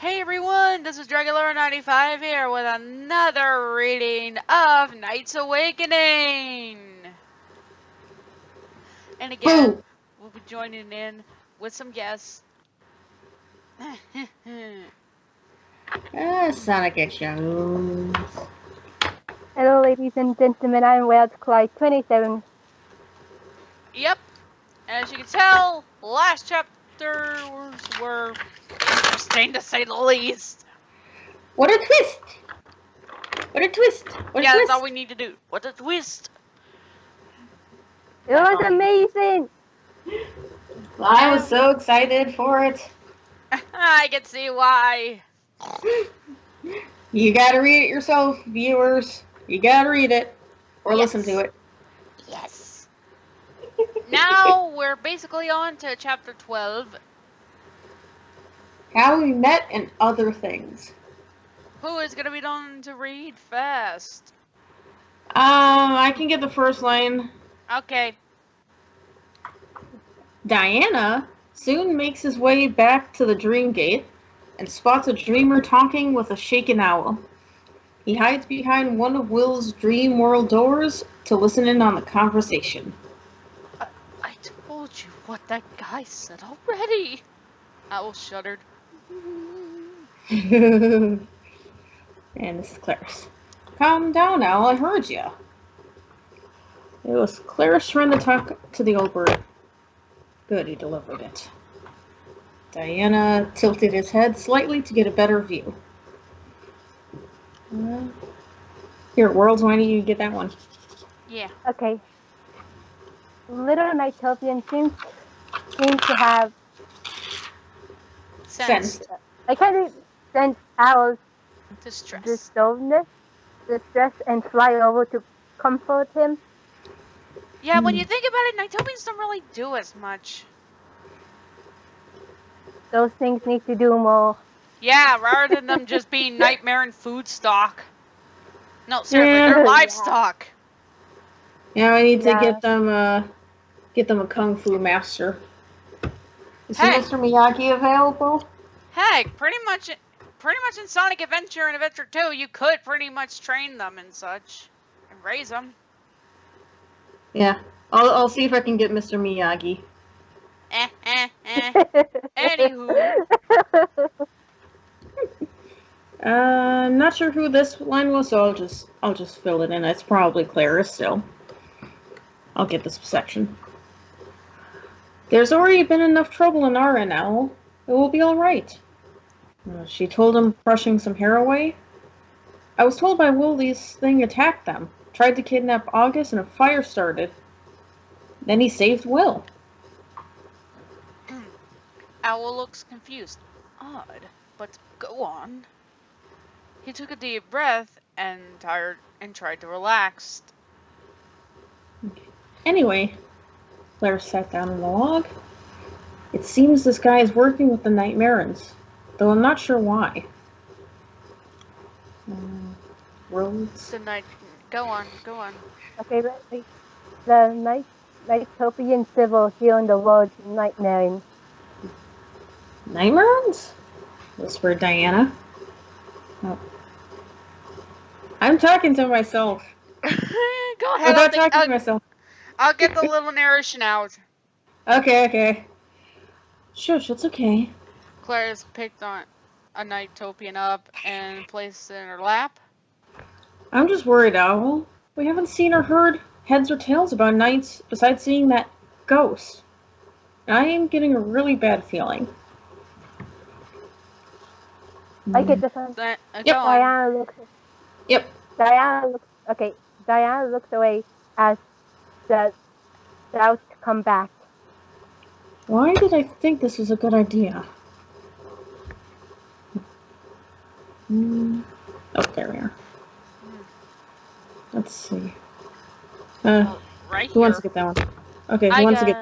Hey everyone, this is Dragulor95 here with another reading of Knight's Awakening. And again, Boo! we'll be joining in with some guests. Sonic Jones. Hello, ladies and gentlemen. I'm Wales Clyde 27. Yep, as you can tell, last chapters were interesting to say the least. What a twist! What a twist! What a Yeah, twist! that's all we need to do. What a twist! It was amazing! Well, I was so excited for it. I can see why. You gotta read it yourself, viewers. You gotta read it. Or Yes. listen to it. Yes. Now we're basically on to chapter 12. How we met and other things. Who is going to be done to read fast? I can get the first line. Okay. Diana soon makes his way back to the Dream Gate and spots a dreamer talking with a shaken owl. He hides behind one of Will's dream world doors to listen in on the conversation. I told you what that guy said already. Owl shuddered. And this is Clarice. Calm down, Owl, I heard ya. It was Clarice trying to talk to the old bird. Good, he delivered it. Diana tilted his head slightly to get a better view. Here, Worlds, why don't you get that one? Yeah. Okay. Little Nightopian seems to have Sensed. I kind of sense Owl's Distress. distress, and fly over to comfort him. Yeah, when you think about it, Nightopians don't really do as much. Those things need to do more. Yeah, rather than them just being nightmare and food stock. No, seriously, they're livestock. Yeah, I need to get them a kung fu master. Is Mr. Miyagi available? Heck, pretty much in Sonic Adventure and Adventure 2, you could pretty much train them and such, and raise them. Yeah, I'll see if I can get Mr. Miyagi. Anywho. I'm not sure who this line was, so I'll just fill it in. It's probably Clarice still. I'll get this section. There's already been enough trouble in our end, Owl. It will be all right. She told him, brushing some hair away. I was told by Will these thing attacked them, tried to kidnap August, and a fire started. Then he saved Will. Owl looks confused. Odd, but go on. He took a deep breath and tried to relax. Anyway, Claire sat down on the log. It seems this guy is working with the Nightmarans, though I'm not sure why. Roads. Go on. Okay, the Nightopian civil here in the world Nightmaring. Nightmarans? Whispered Diana. Oh. I'm talking to myself. Go ahead. I'm not talking to myself. I'll get the little narration out. Okay. Shush, it's okay. Claire's picked on a Nightopian up and placed it in her lap. I'm just worried, Owl. We haven't seen or heard heads or tails about Knights besides seeing that ghost. I am getting a really bad feeling. I get this one. Diana looks away as the doubts come back. Why did I think this was a good idea? Oh, there we are. Let's see. Right who wants to get that one? Okay, who wants to get...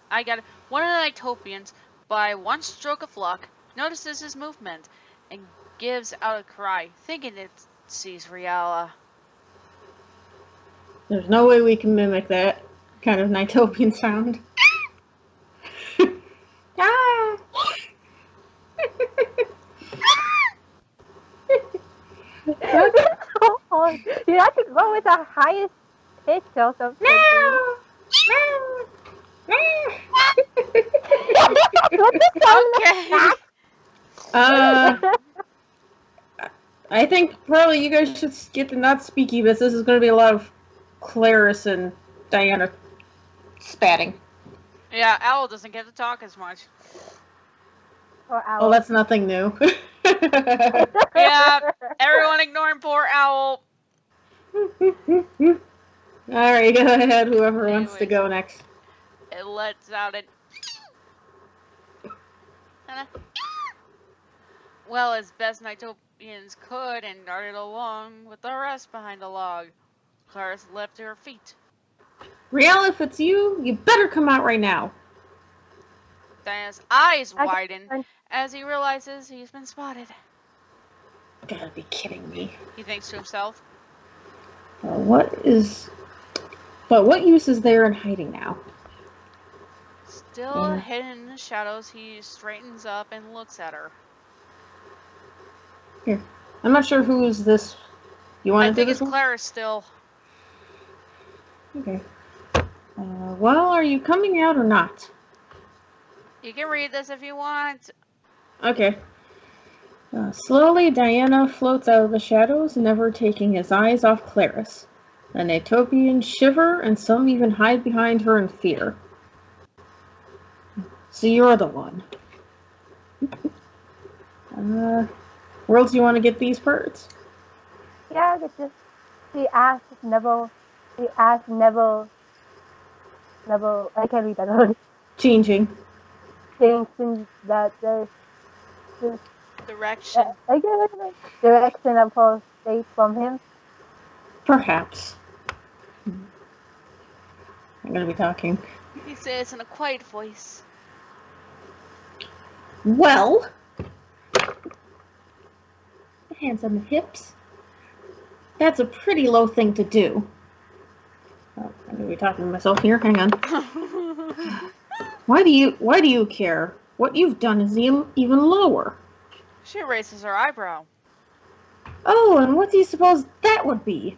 I got it. One of the Nightopians, by one stroke of luck, notices his movement and gives out a cry, thinking it sees Riala. There's no way we can mimic that kind of Nightopian sound. Ah! You have to go with the highest pitch or something. No! No! No! What the Okay. I think probably you guys should get to not speaky, but this is going to be a lot of Clarice and Diana spatting. Yeah, Owl doesn't get to talk as much. Or Oh, owl. that's nothing new. Yeah, everyone ignoring poor Owl. Alright, go ahead, whoever wants to Anyways. go next. It lets out an well, as best Nightopians could, and darted along with the rest behind the log. Clarice leapt to her feet. Riel, if it's you, you better come out right now. Diana's eyes I widen can- as he realizes he's been spotted. Gotta be kidding me. He thinks to himself. What use is there in hiding now? Still hidden in the shadows, he straightens up and looks at her. Here. I'm not sure who is this. You want I to do think this it's one? Clarice still. Okay. Well, are you coming out or not? You can read this if you want. Okay. Slowly, Diana floats out of the shadows, never taking his eyes off Clarice. The Natopians shiver, and some even hide behind her in fear. So you're the one. Worlds, you want to get these birds? Yeah, it's just he asked Neville, I can't read that word. Changing. Thinking that there's Direction. direction of her state from him. Perhaps. I'm gonna be talking. He says in a quiet voice. Well, hands on the hips. That's a pretty low thing to do. Oh, I'm gonna be talking to myself here. Hang on. Why do you care? What you've done is even lower. She raises her eyebrow. Oh, and what do you suppose that would be?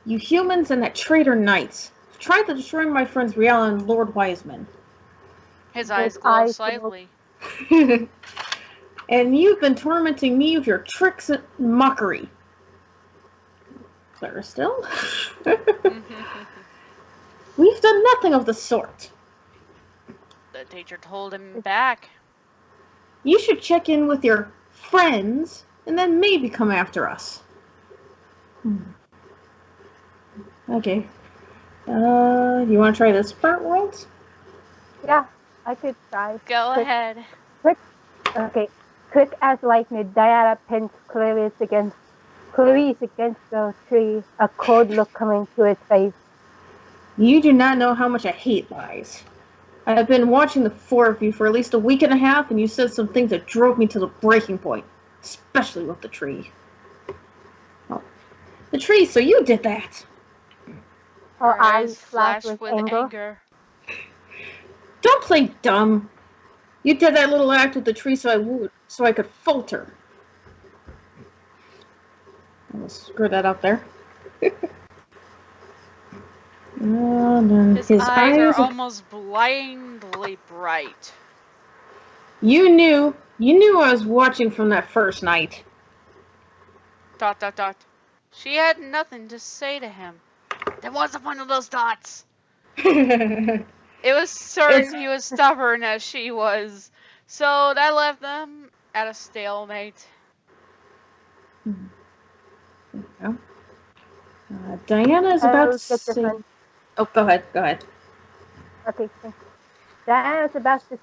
You humans and that traitor knights tried to destroy my friends Riel and Lord Wiseman. His eyes glow slightly. And you've been tormenting me with your tricks and mockery. Clara still? We've done nothing of the sort. The teacher told him back. You should check in with your friends and then maybe come after us. Okay. You want to try this part, Worlds? Yeah, I could try. Go ahead. Okay. Quick as lightning, Diana pins Clarice against the tree, a cold look coming to his face. You do not know how much I hate lies. I have been watching the four of you for at least a week and a half, and you said some things that drove me to the breaking point, especially with the tree. Oh, the tree, so you did that. Her eyes flash with anger. Don't play dumb. You did that little act with the tree so I could falter. I'll screw that up there. His eyes are almost blindly bright. You knew I was watching from that first night. ... She had nothing to say to him. There wasn't one of those dots. It was certain he was stubborn as she was, so that left them at a stalemate. Diana's about to say... Oh, go ahead. Okay, thanks. Diana's about to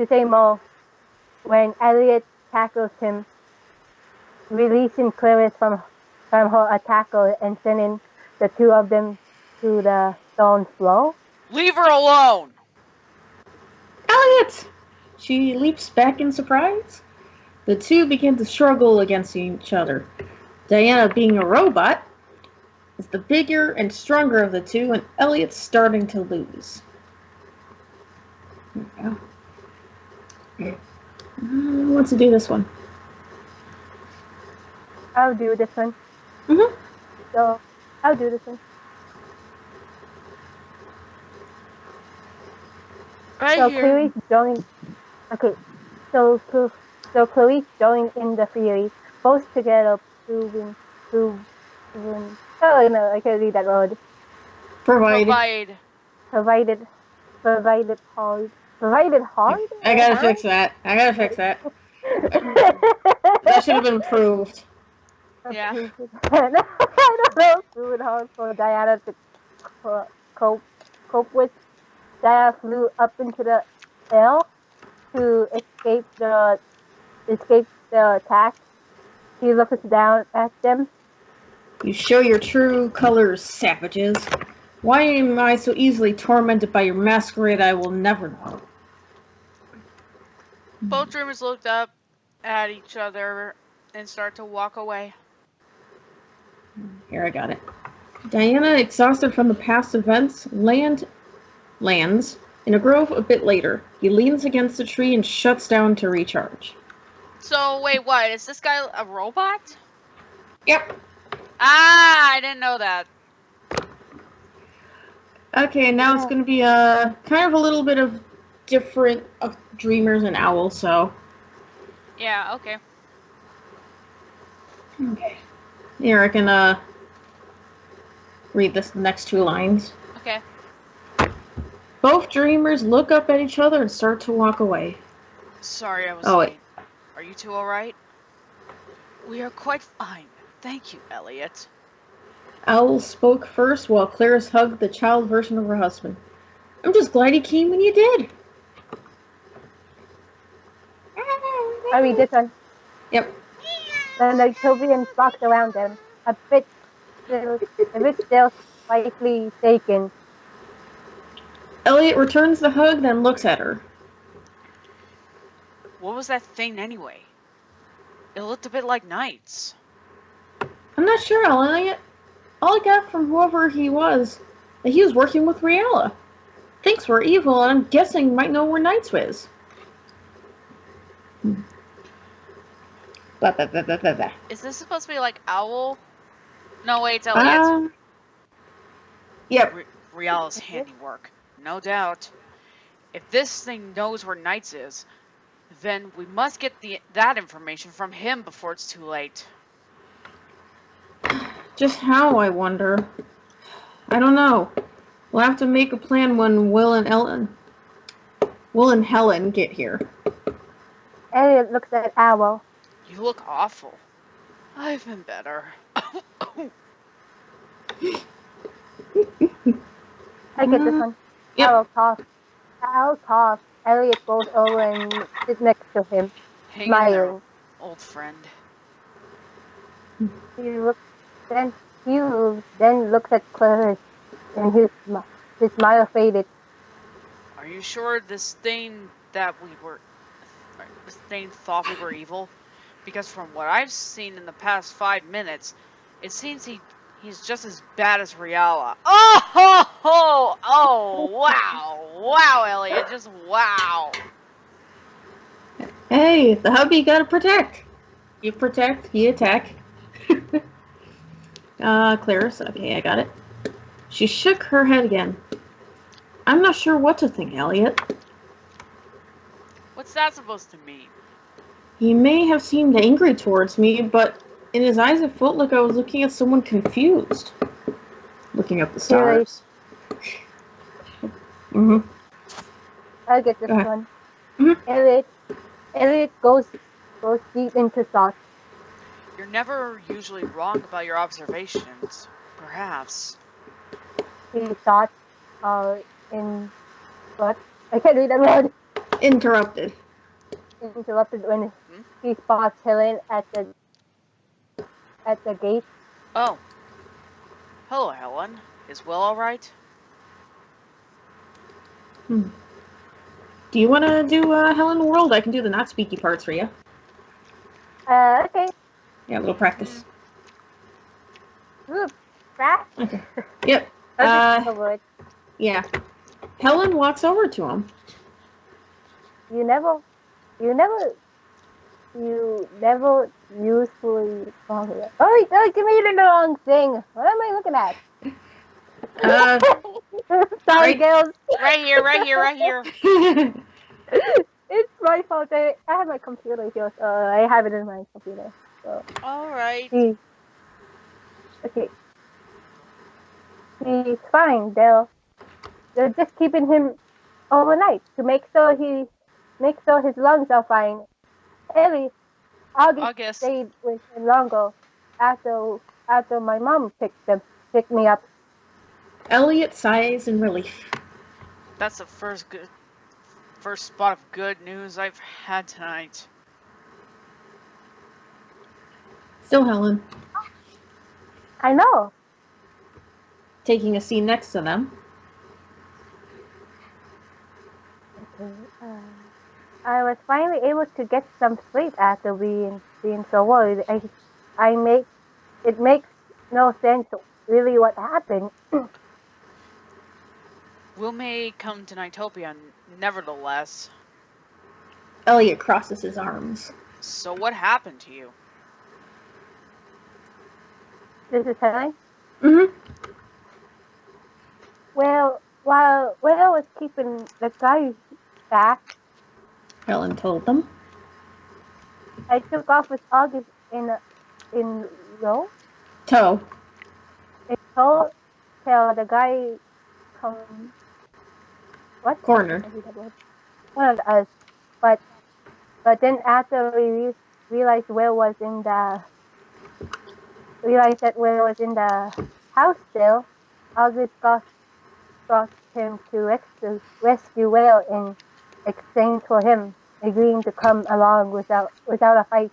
say more when Elliot tackles him, releasing Clarice from her attacker and sending the two of them to the stone floor. Leave her alone! Elliot! She leaps back in surprise. The two begin to struggle against each other. Diana, being a robot, is the bigger and stronger of the two, and Elliot's starting to lose. Who wants to do this one? I'll do this one. Mm-hmm. So I'll do this one. Right So here. Chloe's joined. Okay. So Chloe's joined in the theory. Both together proving. Oh no, I can't read that word. Provide. Provided hard. I gotta fix that. That should have been approved. Yeah. I don't know. Food hard for Diana to cope with. Diana flew up into the air to escape the attack. He looks down at them. You show your true colors, savages. Why am I so easily tormented by your masquerade? I will never know. Both dreamers looked up at each other and start to walk away. Here, I got it. Diana, exhausted from the past events, lands in a grove a bit later. He leans against a tree and shuts down to recharge. So, wait, what? Is this guy a robot? Yep. Ah, I didn't know that. Okay, now it's going to be kind of a little bit of different of dreamers and owls, so. Yeah, okay. Okay. Here, I can read this next two lines. Okay. Both dreamers look up at each other and start to walk away. Sorry, I was Oh, late. Are you two alright? We are quite fine. Thank you, Elliot. Owl spoke first while Clarice hugged the child version of her husband. I'm just glad he came when you did. I read this one. Yep. The Nighttovians walked around them, a bit still slightly shaken. Elliot returns the hug, then looks at her. What was that thing anyway? It looked a bit like knights. I'm not sure, Elliot. All I got from whoever he was, that he was working with Riella. Thinks we're evil, and I'm guessing might know where Knights is. Blah, blah, blah, blah, blah, blah. Is this supposed to be like Owl? No, wait, it's Elliot. Yep. Riala's handiwork, no doubt. If this thing knows where Knights is, then we must get that information from him before it's too late. Just how, I wonder? I don't know. We'll have to make a plan when Will and Helen get here. Elliot looks at Owl. You look awful. I've been better. I get this one. Yep. Owl coughs. Elliot goes over and sits next to him, Hang in there, smiling. old friend. He then looks at Clarice, and his smile faded. Are you sure this thing thought we were evil? Because from what I've seen in the past 5 minutes, it seems he's just as bad as Riala. Oh, wow, Elliot, just wow. Hey, the hubby you gotta protect. You protect, he attack. Clarice, okay, I got it. She shook her head again. I'm not sure what to think, Elliot. What's that supposed to mean? He may have seemed angry towards me, but in his eyes it felt like I was looking at someone confused. Looking up the stars. Mm-hmm. I'll get this one. Mm-hmm. Elliot goes deep into thought. You're never usually wrong about your observations. Perhaps. He thought in what? I can't read that word. Interrupted When he spots Helen at the gate. Oh. Hello, Helen. Is Will alright? Do you want to do Helen World? I can do the not speaky parts for you. Okay. Yeah, a little practice. Ooh, practice. Okay. Yep. Yeah. Helen walks over to him. You never you never usually follow it. Oh, give me the wrong thing. What am I looking at? Sorry, right. girls. Right here, right here, right here. It's my fault. I have my computer here, so I have it in my computer. So, All right. okay. He's fine. They're just keeping him overnight to make sure his lungs are fine. Ellie, August August. stayed with him longer after my mom picked me up. Elliot sighs in relief. That's the first spot of good news I've had tonight. Still Helen, I know. taking a seat next to them. Okay. I was finally able to get some sleep after being so worried. It makes no sense really what happened. Will may come to NiGHTopia, nevertheless. Elliot crosses his arms. So what happened to you? This is Helen. Mm-hmm. Well, while I was keeping the guy back, Helen told them. I took off with August in row. Toe. It told till the guy come what Cornered. one of us, but then after we realized that Will was in the house still, August got him to rescue Will in exchange for him agreeing to come along without a fight.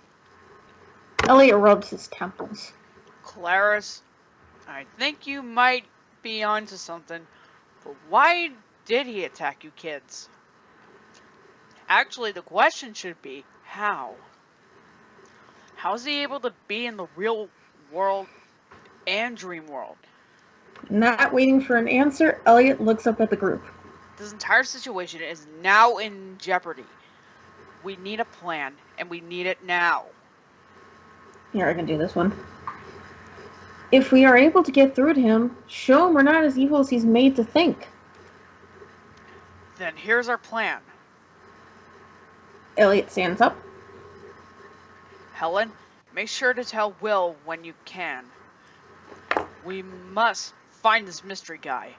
Elliot rubs his temples. Clarice, I think you might be onto something, but why did he attack you kids? Actually, the question should be, how? How's he able to be in the real world and dream world? Not waiting for an answer, Elliot looks up at the group. This entire situation is now in jeopardy. We need a plan, and we need it now. Here, I can do this one. If we are able to get through to him, show him we're not as evil as he's made to think. Then here's our plan. Elliot stands up. Helen, make sure to tell Will when you can. We must find this mystery guy,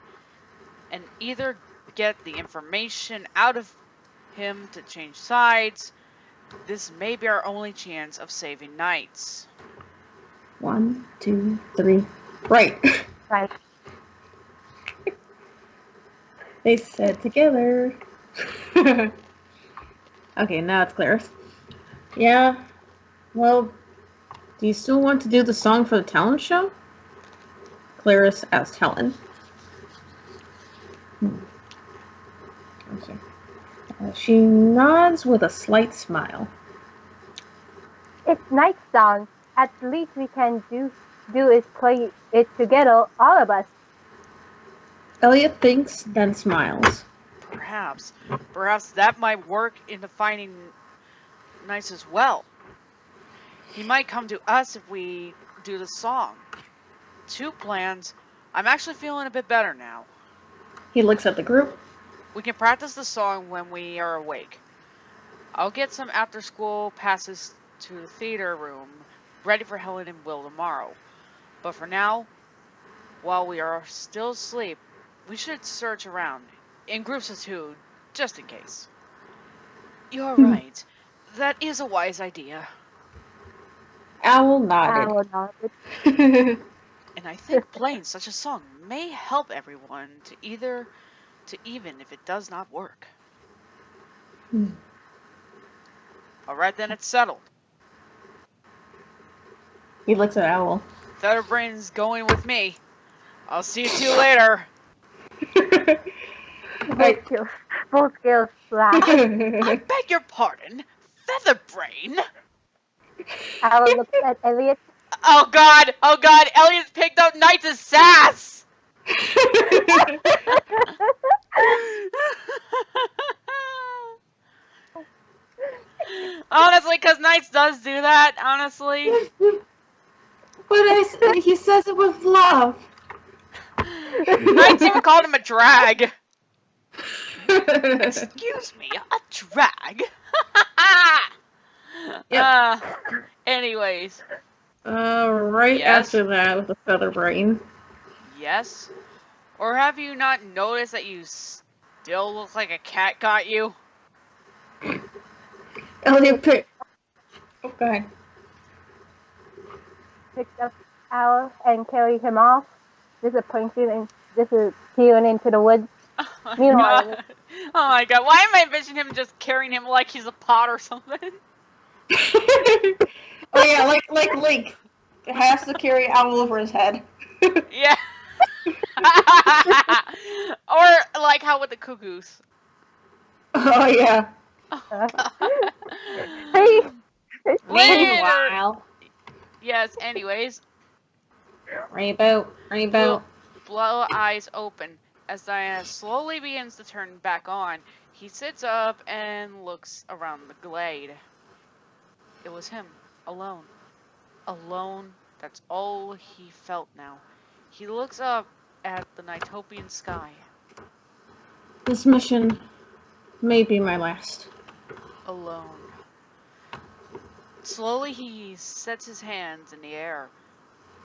and either get the information out of him to change sides. This may be our only chance of saving NiGHTS. 1, 2, 3. Right. Right. They said together. Okay, now it's Clarice. Yeah. Well, do you still want to do the song for the talent show? Clarice asked Helen. Okay. She nods with a slight smile. It's night song. At least we can do is play it together, all of us. Elliot thinks, then smiles. Perhaps that might work into finding NiGHTS as well. He might come to us if we do the song. 2 plans. I'm actually feeling a bit better now. He looks at the group. We can practice the song when we are awake. I'll get some after-school passes to the theater room ready for Helen and Will tomorrow. But for now, while we are still asleep, we should search around, in groups of 2, just in case. You're right. That is a wise idea. Owl nodded. And I think playing such a song may help everyone to even if it does not work. Alright then, it's settled. He looks at Owl. Featherbrain's going with me. I'll see you 2 later. Both girls laugh. I beg your pardon, Featherbrain? Alan looks at Elliot. Oh god, Elliot's picked up NiGHTS' sass! Honestly, because Knights does do that, honestly. But he says it with love. Knights even called him a drag. Excuse me, a drag? Yep. Anyways. Right Yes. after that with the feather brain. Yes. Or have you not noticed that you still look like a cat got you? Elliot picked. Oh, go ahead. Picked up Owl and carried him off, disappearing into the woods. Oh my Meanwhile, god. Oh my god. Why am I envisioning him just carrying him like he's a pot or something? Oh yeah, like Link. It has to carry Owl over his head. Yeah. Or like how with the cuckoos. Oh yeah. Oh god. hey, Meanwhile. Yes, anyways. Rainbow. Blow eyes open as Diana slowly begins to turn back on. He sits up and looks around the glade. It was him, alone. Alone, that's all he felt now. He looks up at the Nighttopian sky. This mission may be my last. Alone. Slowly he sets his hands in the air.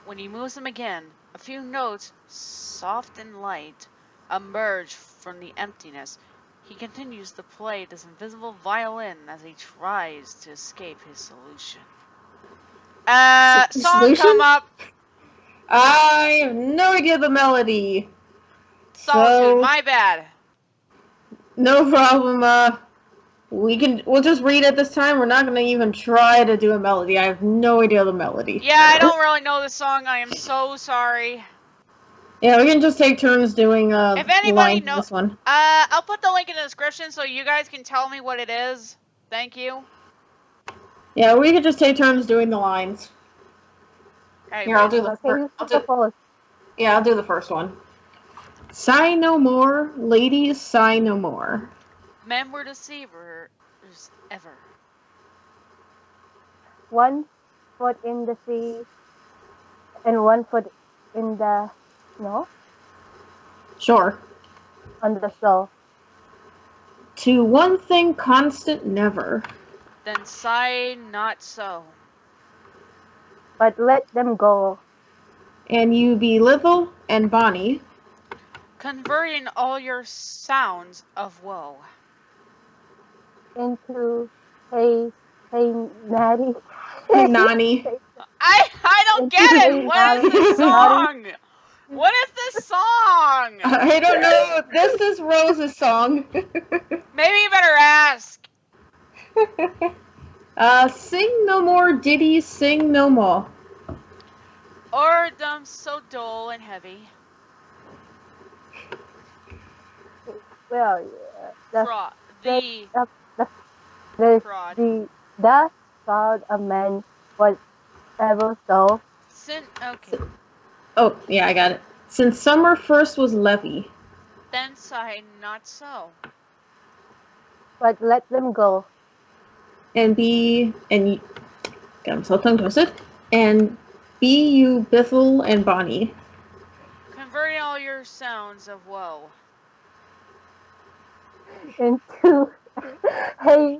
When he moves them again, a few notes, soft and light, emerge from the emptiness. He continues to play this invisible violin as he tries to escape his solution. Song Solution? come up. I have no idea the melody. Solitude, So, my bad. no problem. We'll just read it this time. We're not gonna even try to do a melody. I have no idea the melody. Yeah, I don't really know the song. I am so sorry. Yeah, we can just take turns doing If anybody lines knows, this one. I'll put the link in the description so you guys can tell me what it is. Thank you. Yeah, we could just take turns doing the lines. Hey, Here, I'll do the first. I'll do the first one. Sigh no more, ladies, sigh no more. Men were deceivers ever. 1 foot in the sea and 1 foot in the snow. Sure. On the soul. To one thing constant never. Then sigh not so. But let them go. And you be little and bonny. Converting all your sounds of woe Into hey Natty. Hey, Nani. I don't get it. What is this song? What is this song? I don't know. This is Rose's song. Maybe you better ask. Sing no more ditties, sing no more. Or dumb so dull and heavy. Well, Fraud. The fraud. The fraud of men was ever so. Okay. Oh, yeah, I got it. Since summer first was levy. Then sigh not so. But let them go. And got himself tongue twisted. And be you Bithel and Bonnie. Converting all your sounds of woe. Into hey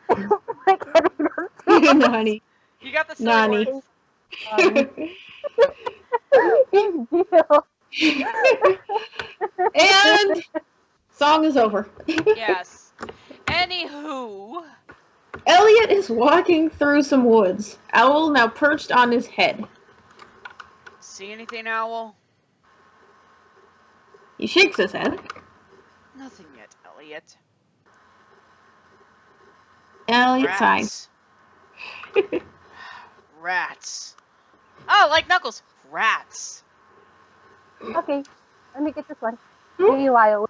Nani. You got the silly Nani. words. And song is over. Yes. Anywho. Elliot is walking through some woods. Owl now perched on his head. See anything, Owl? He shakes his head. Nothing yet, Elliot. Elliot Rats. Rats. Oh, like Knuckles. Rats. Okay, let me get this one. Meanwhile,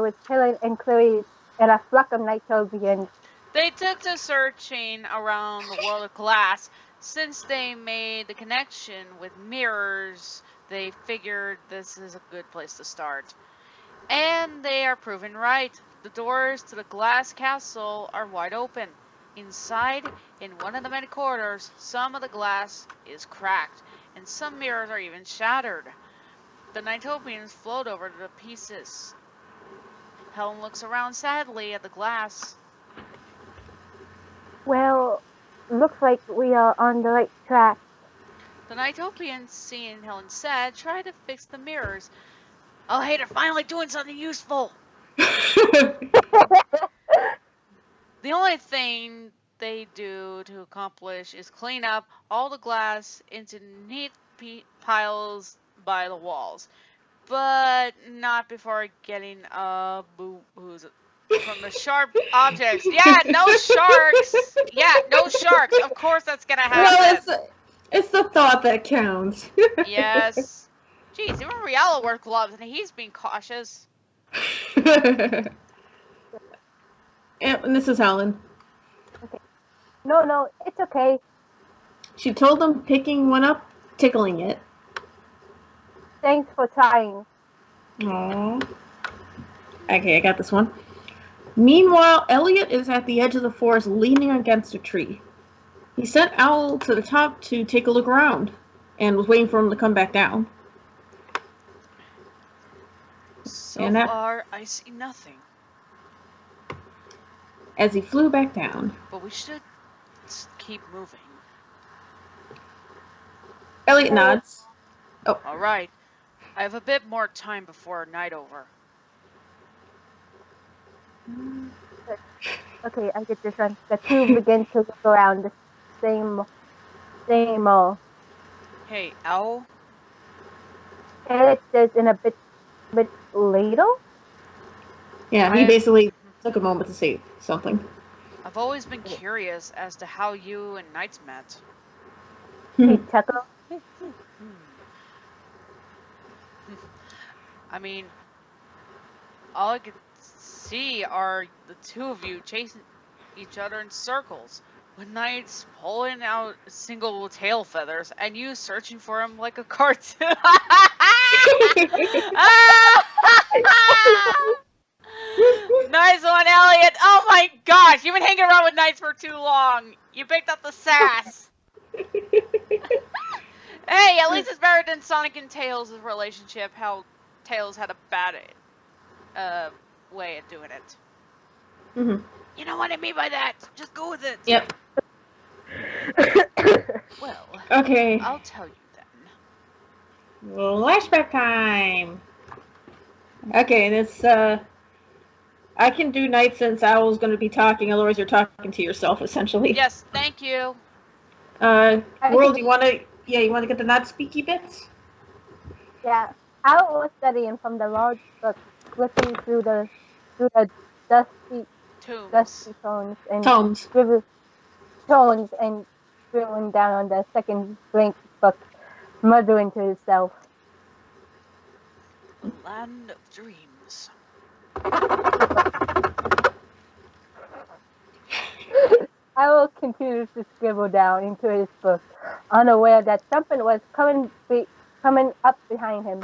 with Helen and Chloe and a flock of Nighttopians. They took to searching around the world of glass. Since they made the connection with mirrors, they figured this is a good place to start. And they are proven right. The doors to the glass castle are wide open. Inside, in one of the many corridors, some of the glass is cracked, and some mirrors are even shattered. The Nighthopians float over the pieces. Helen looks around sadly at the glass. Well, looks like we are on the right track. The Nighthopians, seeing Helen sad, try to fix the mirrors. Oh, hey, they're finally doing something useful! The only thing they do to accomplish is clean up all the glass into neat piles by the walls, but not before getting boo-boos from the sharp objects. Yeah, no sharks! Yeah, no sharks! Of course that's gonna happen! Well, it's the thought that counts. Yes. Geez, even Riallo wears gloves and he's being cautious. Yep, and this is Helen. Okay. No, it's okay. She told them, picking one up, tickling it. Thanks for trying. Aww. Okay, I got this one. Meanwhile, Elliot is at the edge of the forest leaning against a tree. He sent Owl to the top to take a look around and was waiting for him to come back down. So far, I see nothing. As he flew back down. But we should keep moving. Elliot nods. Oh. Alright. I have a bit more time before night over. Okay, I get this one. The two begin to look around the same mall. Hey, Owl? It says in a bit later? Yeah, he basically took a moment to say something. I've always been curious as to how you and Knights met. He chuckled. I mean, all I could see are the two of you chasing each other in circles, with Knights pulling out single tail feathers and you searching for him like a cartoon. Nice one, Elliot. Oh my gosh, you've been hanging around with Knights for too long. You picked up the sass. Hey, at least it's better than Sonic and Tails' relationship, how Tails had a bad way of doing it. Mm-hmm. You know what I mean by that. Just go with it. Yep. Well, okay. I'll tell you then. Flashback time. Okay, this, I can do night since Owl's going to be talking, otherwise you're talking to yourself, essentially. Yes, thank you. World, you want to get the not speaky bits? Yeah, Owl was studying from the large book, flipping through the dusty tones and scribbling down on the second blank book, muttering to himself. The land of dreams. Owl continues to scribble down into his book, unaware that something was coming up behind him.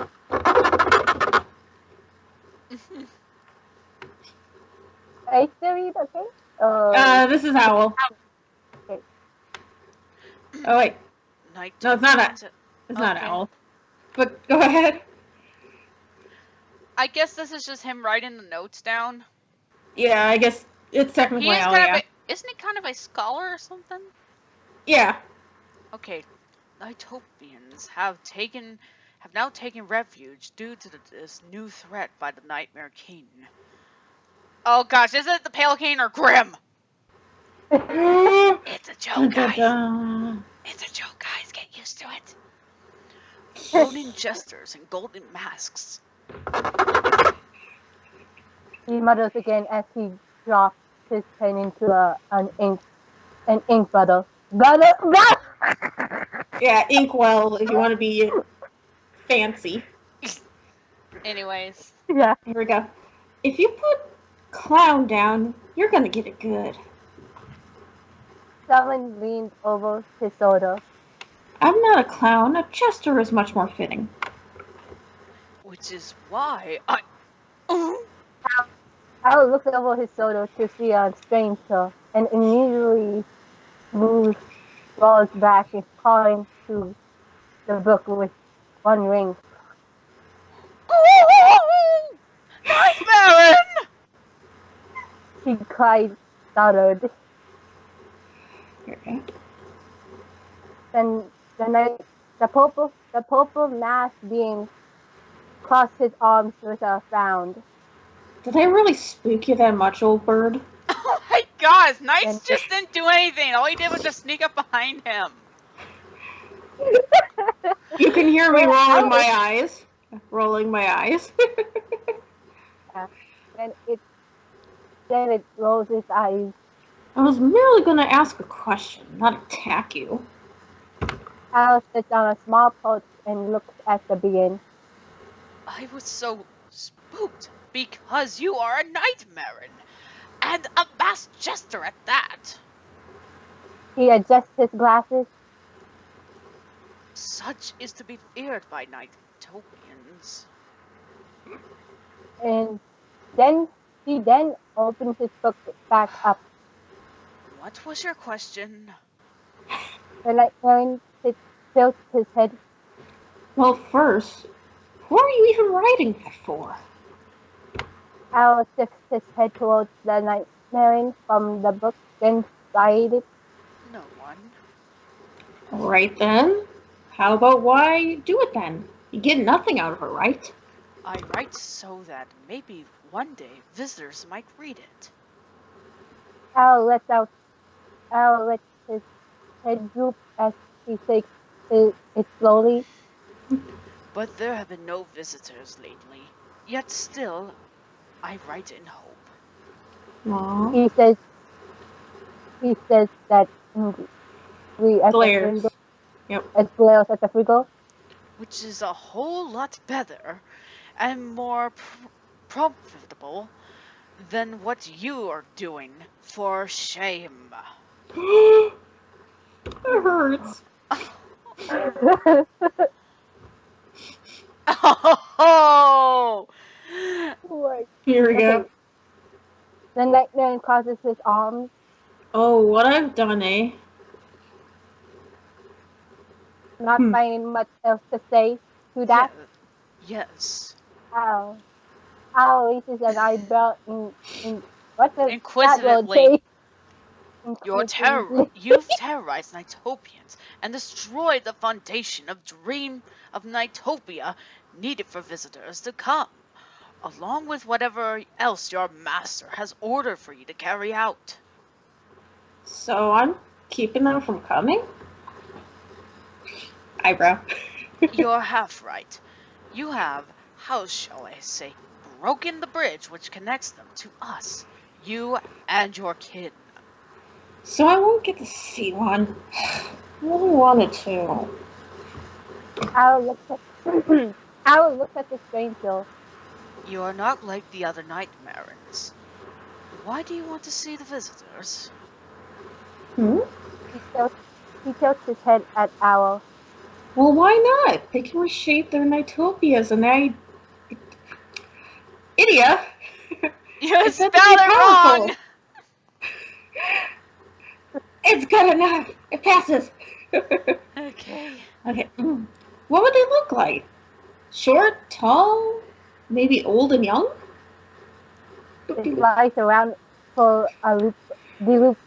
Are you still read, okay? This is Owl. Okay. Oh, wait. Night No, it's not not Owl. But go ahead. I guess this is just him writing the notes down. Yeah, I guess it's technically Owl, yeah. Isn't he kind of a scholar or something? Yeah. Okay. Nighthopians have now taken refuge due to this new threat by the Nightmare King. Oh gosh, is it the Pale King or Grim? It's a joke, guys. It's a joke, guys. Get used to it. Floating jesters in golden masks. He mutters again as he drops his pen into an ink bottle. Yeah, inkwell if you want to be fancy. Anyways. Yeah. Here we go. If you put clown down, you're gonna get it good. Someone leaned over his shoulder. I'm not a clown. A jester is much more fitting. Which is why Al looks over his shoulder to see a stranger and immediately moves, rolls back and calling to the book with one ring. Oh, Night Baron! He cried, stuttered. Okay. Then the purple masked being crossed his arms with a frown. Did I really spook you that much, old bird? Oh my gosh, Knights And- just didn't do anything. All he did was just sneak up behind him. You can hear me Well, rolling my eyes. Rolling my eyes. Then it rolls its eyes. I was merely going to ask a question, not attack you. Al sits on a small porch and looks at the being. I was so spooked because you are a Night Baron. And a masked jester at that. He adjusts his glasses. Such is to be feared by Nightopians. And then he opens his book back up. What was your question? The Night Baron tilts his head. Well, first, who are you even writing that for? Al shifts his head towards the Night Baron from the book, then sighed it. No one. All right then. How about why do it then? You get nothing out of it, right? I write so that maybe one day visitors might read it. Al lets his head droop as he takes it slowly. But there have been no visitors lately. Yet still, I write in hope. Aww. He says that we at Glares. the Yep. It glares at the frigo. Which is a whole lot better and more profitable than what you are doing. For shame. It hurts. Oh! Here we go. The Night Baron crosses his arms. Oh, what I've done, eh? Not finding much else to say to that. Yes. Al raises an eyebrow in what does Inquisitively. that You've terrorized Nightopians and destroyed the foundation of dream of Nightopia needed for visitors to come, along with whatever else your master has ordered for you to carry out. So I'm keeping them from coming? Eyebrow. You're half right. You have, how shall I say, broken the bridge which connects them to us, you and your kin. So I won't get to see one. I really wanted to. Al looks at the stranger. You are not like the other Night Barons. Why do you want to see the visitors? Hmm? He tilts his head at Owl. Well, why not? They can reshape their Nightopias and Idiot! You spelled it wrong! It's good enough. It passes. Okay. Okay. What would they look like? Short, tall, maybe old and young? It flies around for a loop.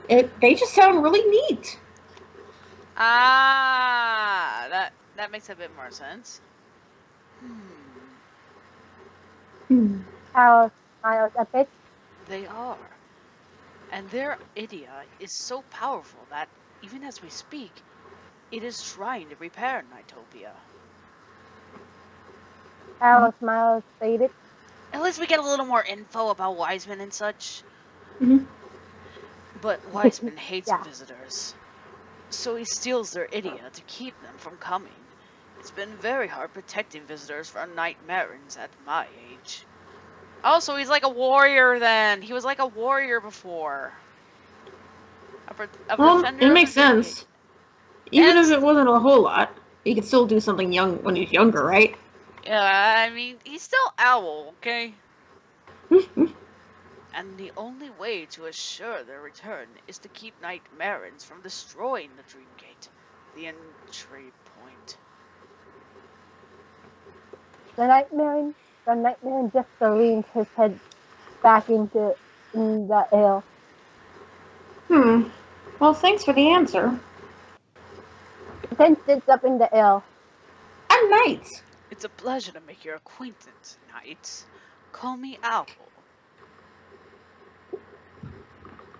They just sound really neat. Ah, that makes a bit more sense. Owl smiles a bit. They are. And their idea is so powerful that, even as we speak, it is trying to repair Nightopia. Owl smiles faded. At least we get a little more info about Wiseman and such. Mm-hmm. But Wiseman hates Yeah. visitors. So he steals their idea to keep them from coming. It's been very hard protecting visitors from Night Barons at my age. Also, he's like a warrior then. He was like a warrior before. It makes sense. Even if it wasn't a whole lot, he could still do something young when he's younger, right? Yeah, I mean, he's still Owl, okay? and the only way to assure their return is to keep Nightmarens from destroying the Dream Gate, the entry point. The Nightmare just leans his head back in the ale. Well, thanks for the answer. Then sits up in the ale. I'm Knights. It's a pleasure to make your acquaintance, Knights. Call me Owl.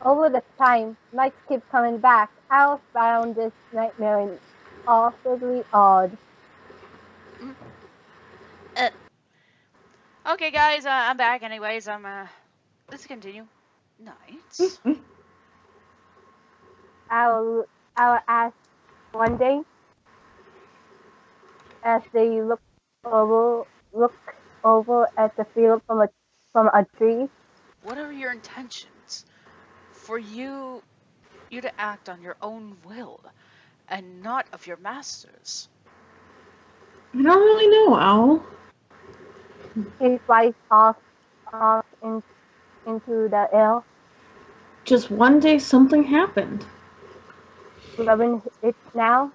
Over the time, Nights keeps coming back. Owl found this Nightmare awfully odd. Okay, guys, I'm back. Anyways, let's continue. Knights. Owl asked one day as they look over at the field from a tree. What are your intentions? For you to act on your own will, and not of your masters. I don't really know, Owl. He flies off into the air, Just one day something happened. rubbing it now.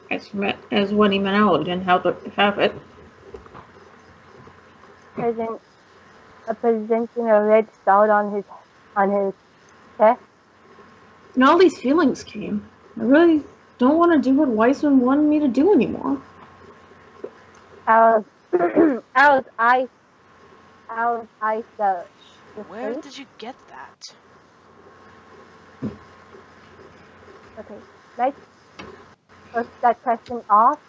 As when he meant Owl didn't have it. Presenting a red star on his chest. And all these feelings came. I really don't want to do what Weissman wanted me to do anymore. Owl's eyes the Where did you get that? Okay, let's push that question off.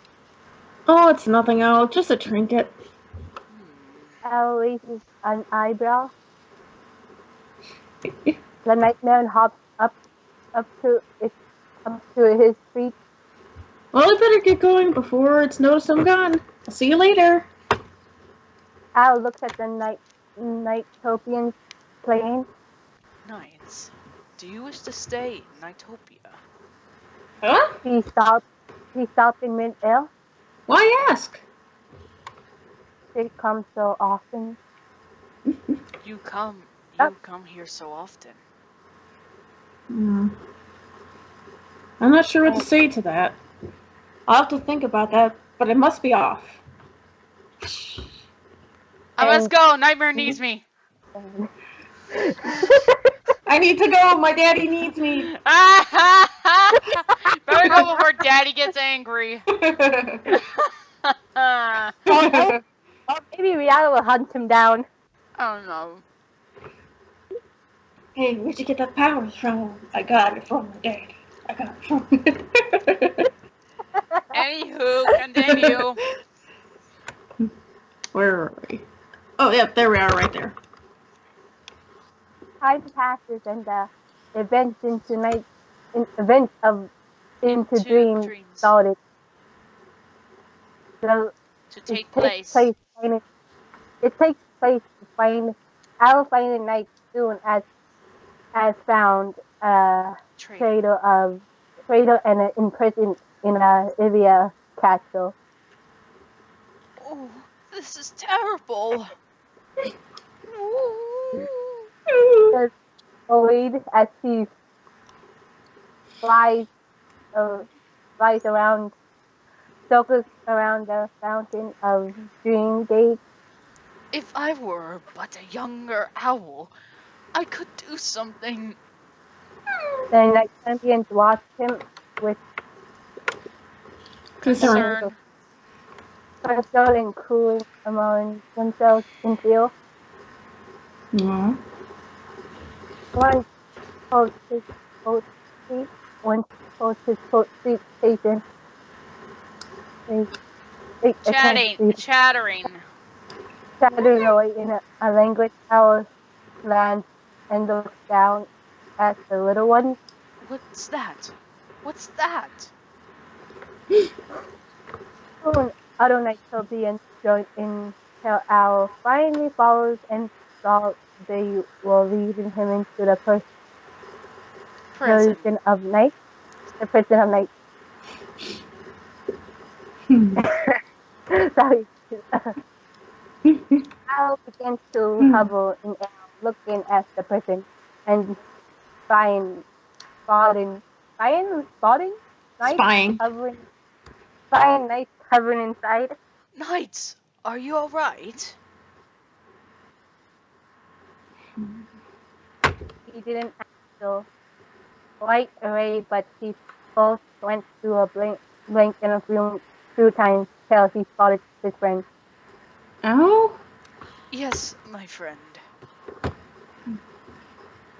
Oh, it's nothing, Owl. Just a trinket. Owl raises an eyebrow. The Nightmare hops up to his feet. Well, I better get going before it's noticed I'm gone. I'll see you later. Owl looks at the Nightopians playing. Knights, do you wish to stay in Nightopia? Huh? He stopped in mid-air. Why ask? It comes so often. You come here so often. I'm not sure what to say to that. I'll have to think about that, but it must be off. I must go. Nightmare needs me. I need to go. My daddy needs me. Better go before Daddy gets angry. Or maybe Rihanna will hunt him down. Oh no. Hey, where'd you get that power from? I got it from my daddy. I got it from Anywho, continue. Where are we? Oh, yep, there we are, right there. Time passes and the events into dreams started. So To take place. It takes place to find Owl finding Night soon as found a traitor and imprisoned in a Ivia castle. Oh, this is terrible. Void as he flies around, circles around the fountain of Dream Gate. If I were but a younger owl, I could do something. The Night Champions watch him with Concern. And cooling among themselves in fear. No. One holds his coat seat, one holds his coat seat station. Chattering. Chattering away in a language Owl lands and looks down at the little one. What's that? What's that? Soon, other Nightopians join in till Owl finally follows and thought they were leading him into the prison of night. The prison of night. Sorry. Al begins to hover in air, looking at the person and spying, spotting, night Spying. hovering, spying night hovering inside. Knights, are you alright? He didn't answer right away, but his pulse went through a blink in a few times till he spotted his friend. Oh? Yes, my friend.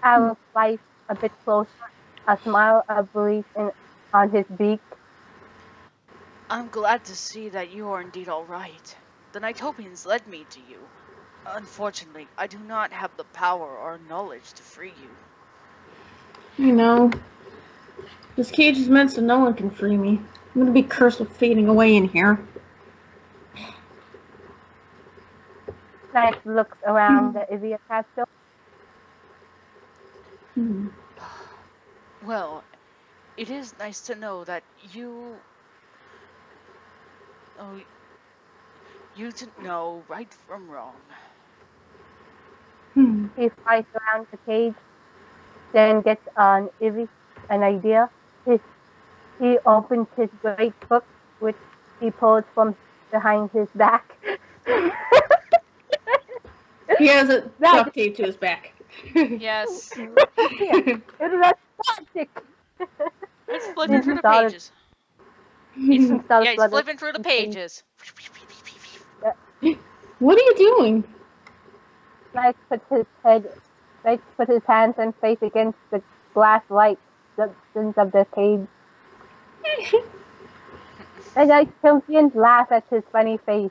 Al sliced a bit closer, a smile of relief on his beak. I'm glad to see that you are indeed alright. The Nightopians led me to you. Unfortunately, I do not have the power or knowledge to free you. You know, this cage is meant so no one can free me. I'm gonna be cursed with fading away in here. Knight looks around the Ivia castle. Well, it is nice to know that you... Oh, you didn't know right from wrong. He flies around the cage, then gets an idea. He opens his great book, which he pulls from behind his back. He has it That duct taped to his back. Yes. it is magic. It's flipping through the Started- pages. He starts Yeah, he's flipping through the pages. What are you doing? Mike puts his hands and face against the glass white substance of the cage. The night champions laugh at his funny face.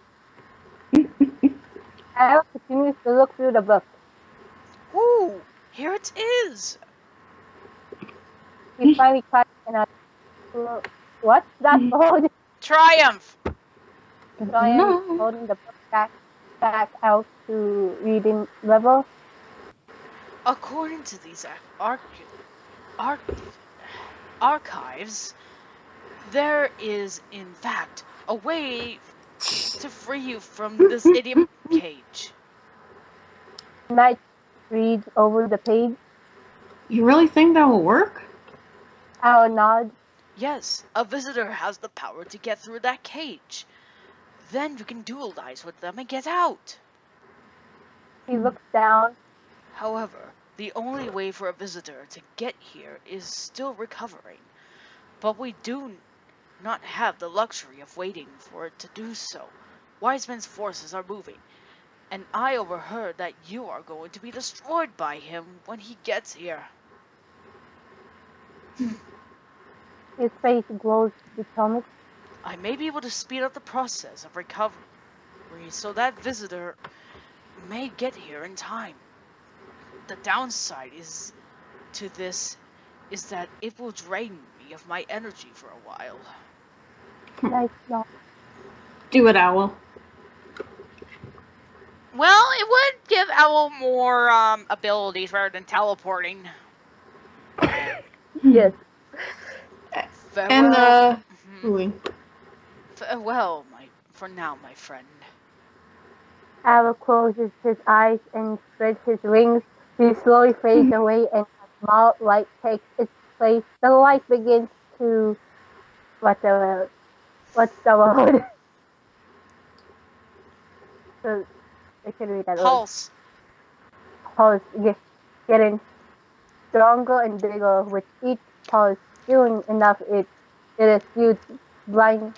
Al continues to look through the book. Ooh, here it is. He finally cries and what's that called? Triumph. Brian holding the book back out to reading level. According to these archives, there is, in fact, a way to free you from this idiot cage. Knight reads over the page. You really think that will work? Al nods. Yes, a visitor has the power to get through that cage. Then you can duelize with them and get out. He looks down. However, the only way for a visitor to get here is still recovering. But we do not have the luxury of waiting for it to do so. Wiseman's forces are moving, and I overheard that you are going to be destroyed by him when he gets here. His face glows determined. I may be able to speed up the process of recovery so that visitor may get here in time. The downside to this is that it will drain me of my energy for a while. Nice nod. Do it, Owl. Well, it would give Owl more abilities rather than teleporting. Yes. And, cooling. Farewell, for now, my friend. Owl closes his eyes and spreads his wings. He slowly fades away and a small light takes its place. The light begins to... what's the word? So, I can read that Pulse. Pulse, yes, getting stronger and bigger with each pulse. Soon enough, it is huge, blind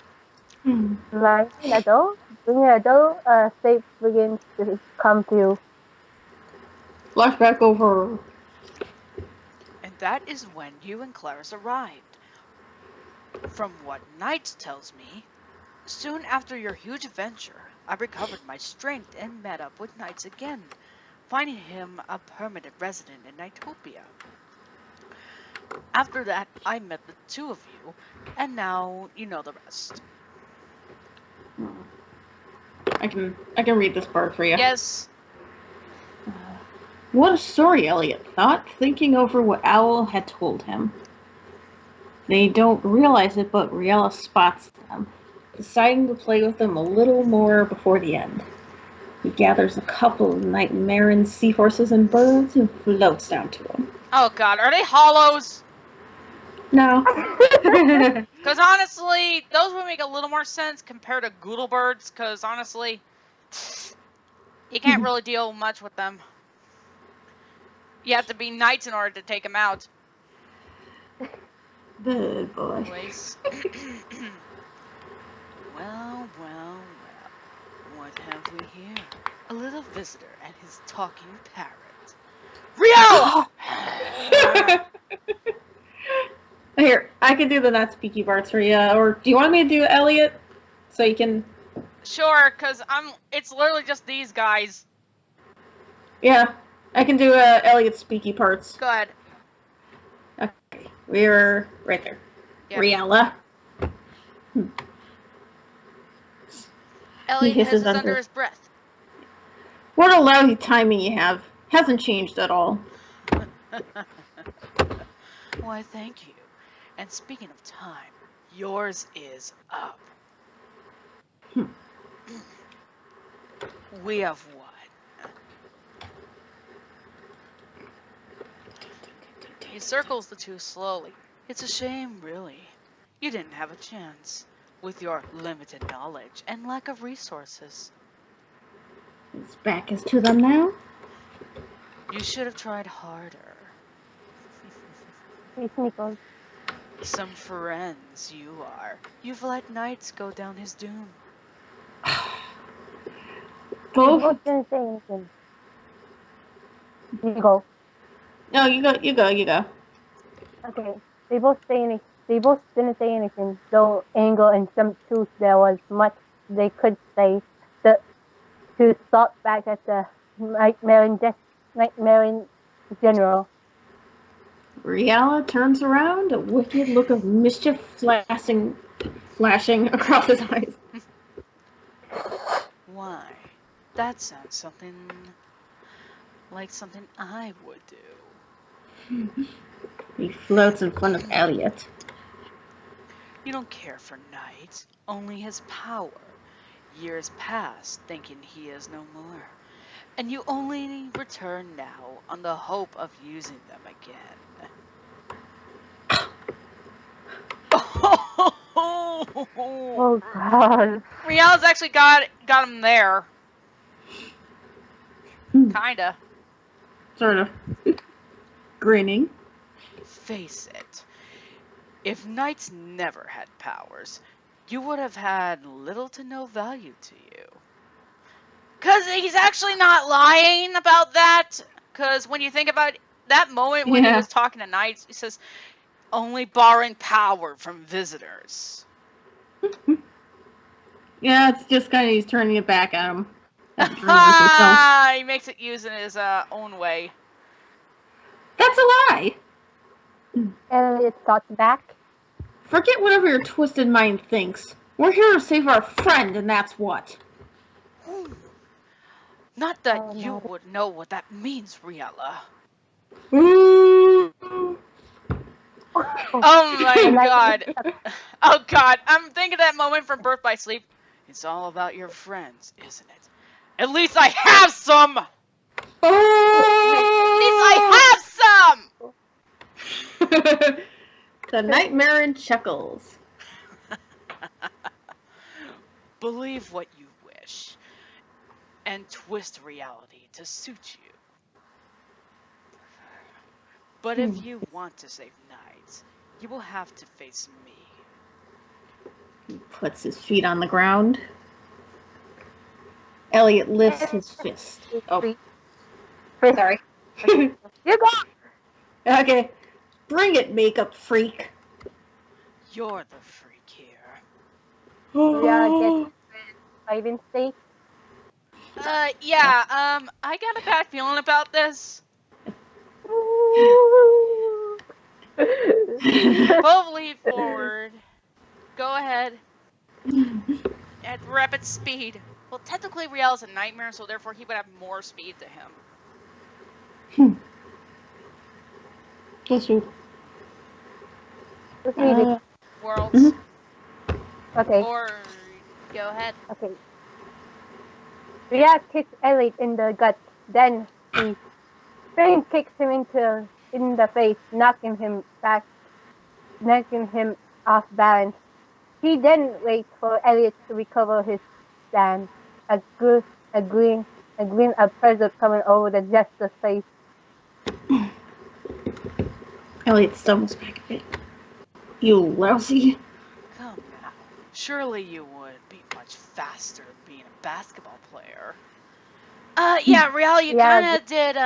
adult. Bringing adult, state begins to come through. Flashback over. And that is when you and Clarice arrived. From what Knight tells me, soon after your huge adventure, I recovered my strength and met up with Knight again, finding him a permanent resident in Nightopia. After that, I met the two of you, and now you know the rest. I can read this part for you. Yes. What a story, Elliot thought, thinking over what Owl had told him. They don't realize it, but Riella spots them, deciding to play with them a little more before the end. He gathers a couple of nightmare seahorses and birds and floats down to them. Oh god, are they hollows? No. Because honestly, those would make a little more sense compared to Goodle birds, because honestly, you can't really deal much with them. You have to be knights in order to take them out. Good boy. Anyways. Well. What have we here? A little visitor and his talking parrot. Riel! Here, I can do the not speaky parts for you, or do you want me to do Elliot? So you can... Sure, because it's literally just these guys. Yeah, I can do Elliot speaky parts. Go ahead. Okay, we're right there. Yep. Riella. Elliot hisses under his breath. What a lousy timing you have. Hasn't changed at all. Why, thank you. And speaking of time, yours is up. We have won. He circles the two slowly. It's a shame, really. You didn't have a chance, with your limited knowledge and lack of resources. His back is to them now. You should have tried harder. Some friends you are. You've let knights go down his doom. Both didn't say anything. You go. No, you go. Okay. They both didn't say anything. Though anger and some truth, there was much they could say. To stop back at the nightmare in general. Riella turns around, a wicked look of mischief flashing across his eyes. Why? That sounds something like something I would do. He floats in front of Elliot. You don't care for Knight, only his power. Years pass, thinking he is no more. And you only return now on the hope of using them again. Oh god. Riel's actually got him there. Kinda. Sort of. Grinning. Face it. If knights never had powers, you would have had little to no value to you. Because he's actually not lying about that. Because when you think about that moment when he was talking to knights, he says, only borrowing power from visitors. Yeah, it's just kind of he's turning it back at him. He makes it use in his own way. That's a lie. Elliot thought back. Forget whatever your twisted mind thinks. We're here to save our friend, and that's what. Not that you would know what that means, Riella. Oh my god. Oh god. I'm thinking that moment from Birth by Sleep. It's all about your friends, isn't it? At least I have some! At least I have some! The nightmare chuckles. Believe what you wish. And twist reality to suit you. But if you want to save knights, you will have to face me. He puts his feet on the ground. Elliot lifts his fist. Oh. Sorry. You go! Okay. Bring it, makeup freak. You're the freak here. Yeah, get fighting stake. Yeah, I got a bad feeling about this. Both lead forward. Go ahead. At rapid speed. Well, technically Riel's a nightmare, so therefore he would have more speed to him. Guess you. Worlds. Okay. Or go ahead. Okay. Rhea kicks Elliot in the gut. Then he spin kicks him in the face, knocking him off balance. He then waits for Elliot to recover his stand. A grin of pleasure coming over the jester's face. Elliot stumbles back a bit. You lousy. Come now. Surely you would be much faster than being a basketball player. Yeah, Real, you kinda did,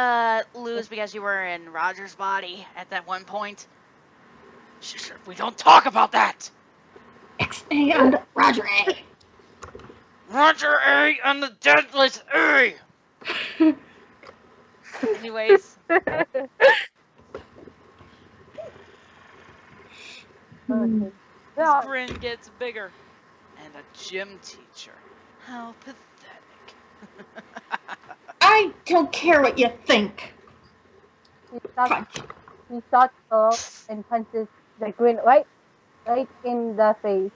lose because you were in Roger's body at that one point. Sure, we don't talk about that! XA and Roger A. Roger A and the Deadless A! Anyways. His grin gets bigger. And a gym teacher. How pathetic. I don't care what you think. He starts off and punches the grin right in the face.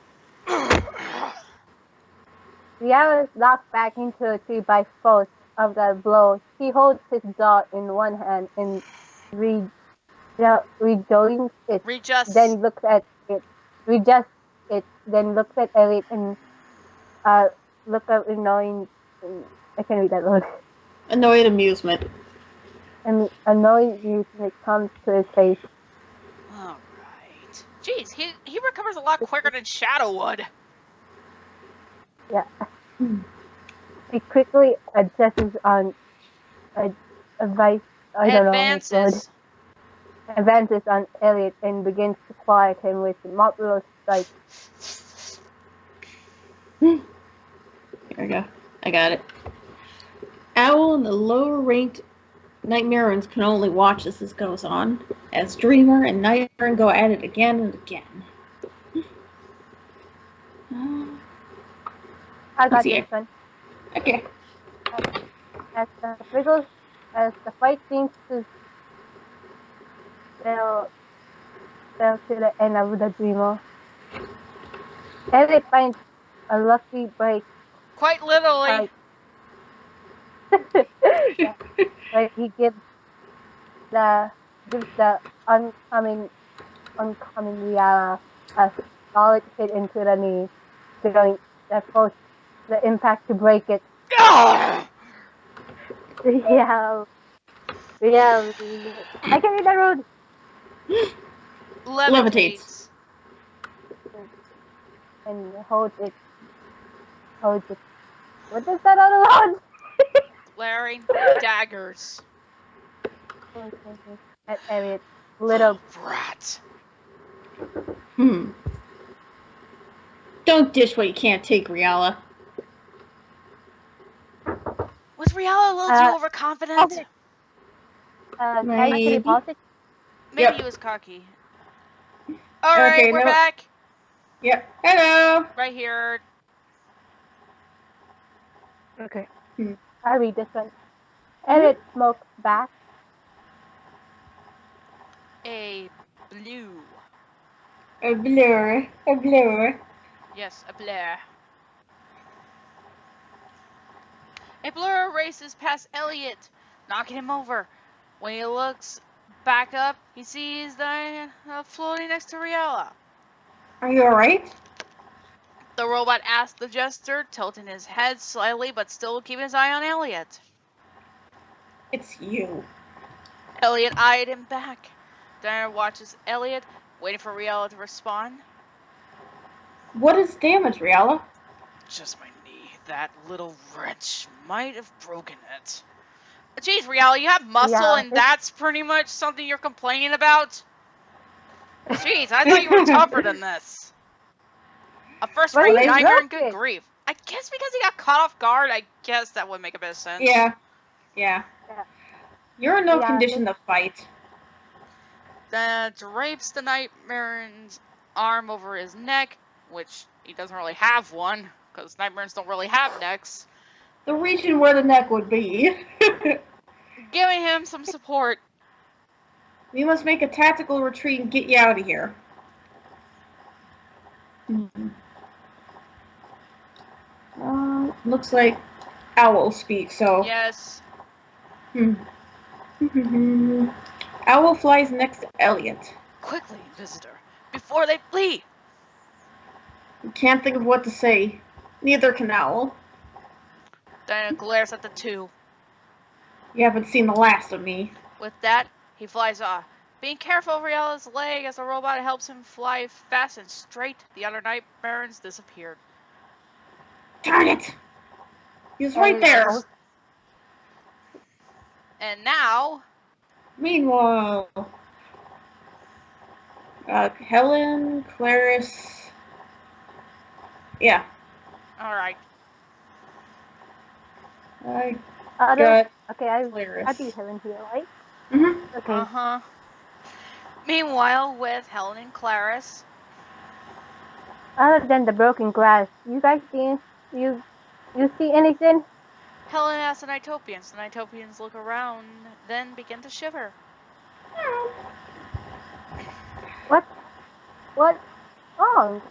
Rihanna is knocked back into a tree by force of the blow. He holds his jaw in one hand and rejoins it. Then looks at it. Readjusts it. Then looks at Elliot and look up annoying. I can't read that word. Annoyed amusement. And annoying amusement comes to his face. All right. Jeez, he recovers a lot quicker than Shadow would. Yeah. He quickly advances on Elliot and begins to quiet him with multiple strikes. Here we go. I got it. Owl and the lower-ranked Nightmareans can only watch as this goes on, as Dreamer and Nightmare go at it again and again. I got this one. Okay. As the fight seems to fell to the end of the Dreamer, Elliot finds a lucky break. Quite literally. Yeah. Like he gives the oncoming Rihanna a solid hit into the knee, during the impact to break it. Yeah. I can read that road. Levitates. And holds it. What is that other one? Glaring daggers. At Elliot. Little brat. Don't dish what you can't take, Riala. Was Riala a little too overconfident? Maybe. Maybe he was cocky. Alright, okay, we're back. Yep. Hello. Right here. Okay. I read this one. Elliot smokes back. A blue. A blur. A blur. Yes, a blur. A blur races past Elliot, knocking him over. When he looks back up, he sees Diana floating next to Riala. Are you alright? The robot asked the jester, tilting his head slightly but still keeping his eye on Elliot. It's you. Elliot eyed him back. Diana watches Elliot, waiting for Riala to respond. What is damage, Riala? Just my knee. That little wretch might have broken it. Jeez, Riala, you have muscle and that's pretty much something you're complaining about? Jeez, I thought you were tougher than this. A first-rate Nightmare and good grief. I guess because he got caught off guard, I guess that would make a bit of sense. Yeah. You're in no condition to fight. Then drapes the Nightmare's arm over his neck, which he doesn't really have one, because Nightmares don't really have necks. The region where the neck would be. Giving him some support. We must make a tactical retreat and get you out of here. Looks like Owl speak, so... Yes. Owl flies next to Elliot. Quickly, visitor, before they flee! Can't think of what to say. Neither can Owl. Diana glares at the two. You haven't seen the last of me. With that, he flies off. Being careful of Riela's leg as the robot helps him fly fast and straight, the other night barons disappeared. Darn it! He's right there! And now... Meanwhile... Helen, Clarice... Yeah. Alright. I Okay, Clarice. I'll be Helen here, right? Mm-hmm. Okay. Uh-huh. Meanwhile, with Helen and Clarice... Other than the broken glass, you guys see anything? Helen asks the NiGHTS. The NiGHTS look around, then begin to shiver. What's wrong?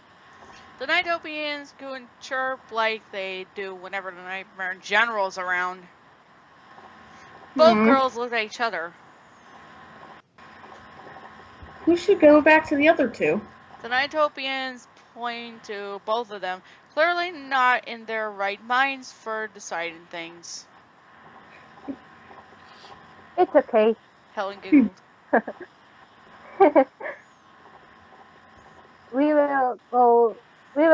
The NiGHTS go and chirp like they do whenever the Nightmare General's around. Both girls look at each other. Who should go back to the other two? The NiGHTS point to both of them, clearly not in their right minds for deciding things. It's okay. Helen giggled. We will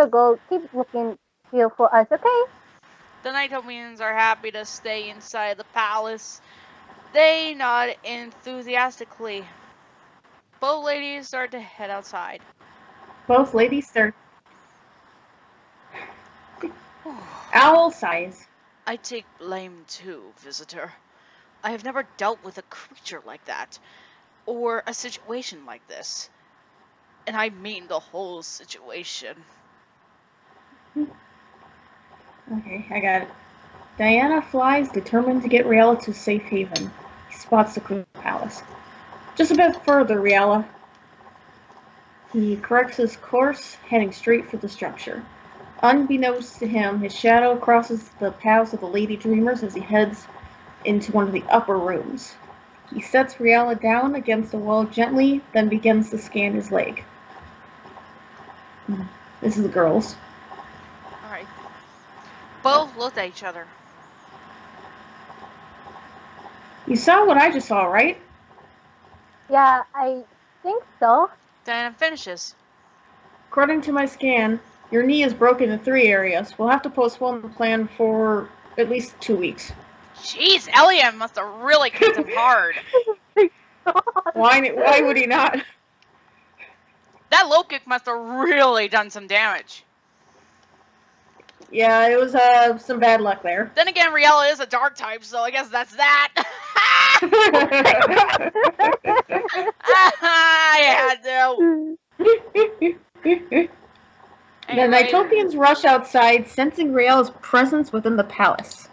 go. Keep looking here for us, okay? The NiGHTS are happy to stay inside the palace. They nod enthusiastically. Both ladies start to head outside. Both ladies start. Owl sighs. I take blame too, visitor. I have never dealt with a creature like that, or a situation like this. And I mean the whole situation. Okay, I got it. Diana flies, determined to get Riella to safe haven. He spots the Queen Palace. Just a bit further, Riella. He corrects his course, heading straight for the structure. Unbeknownst to him, his shadow crosses the paths of the Lady Dreamers as he heads into one of the upper rooms. He sets Riella down against the wall gently, then begins to scan his leg. This is the girls. Alright. Both looked at each other. You saw what I just saw, right? Yeah, I think so. Diana finishes. According to my scan, your knee is broken in 3 areas. We'll have to postpone the plan for at least 2 weeks. Jeez, Elliot must have really kicked him hard. Why would he not? That low kick must have really done some damage. Yeah, it was some bad luck there. Then again, Riella is a dark type, so I guess that's that. I had to. The NiGHTS rush outside, sensing Riella's presence within the palace.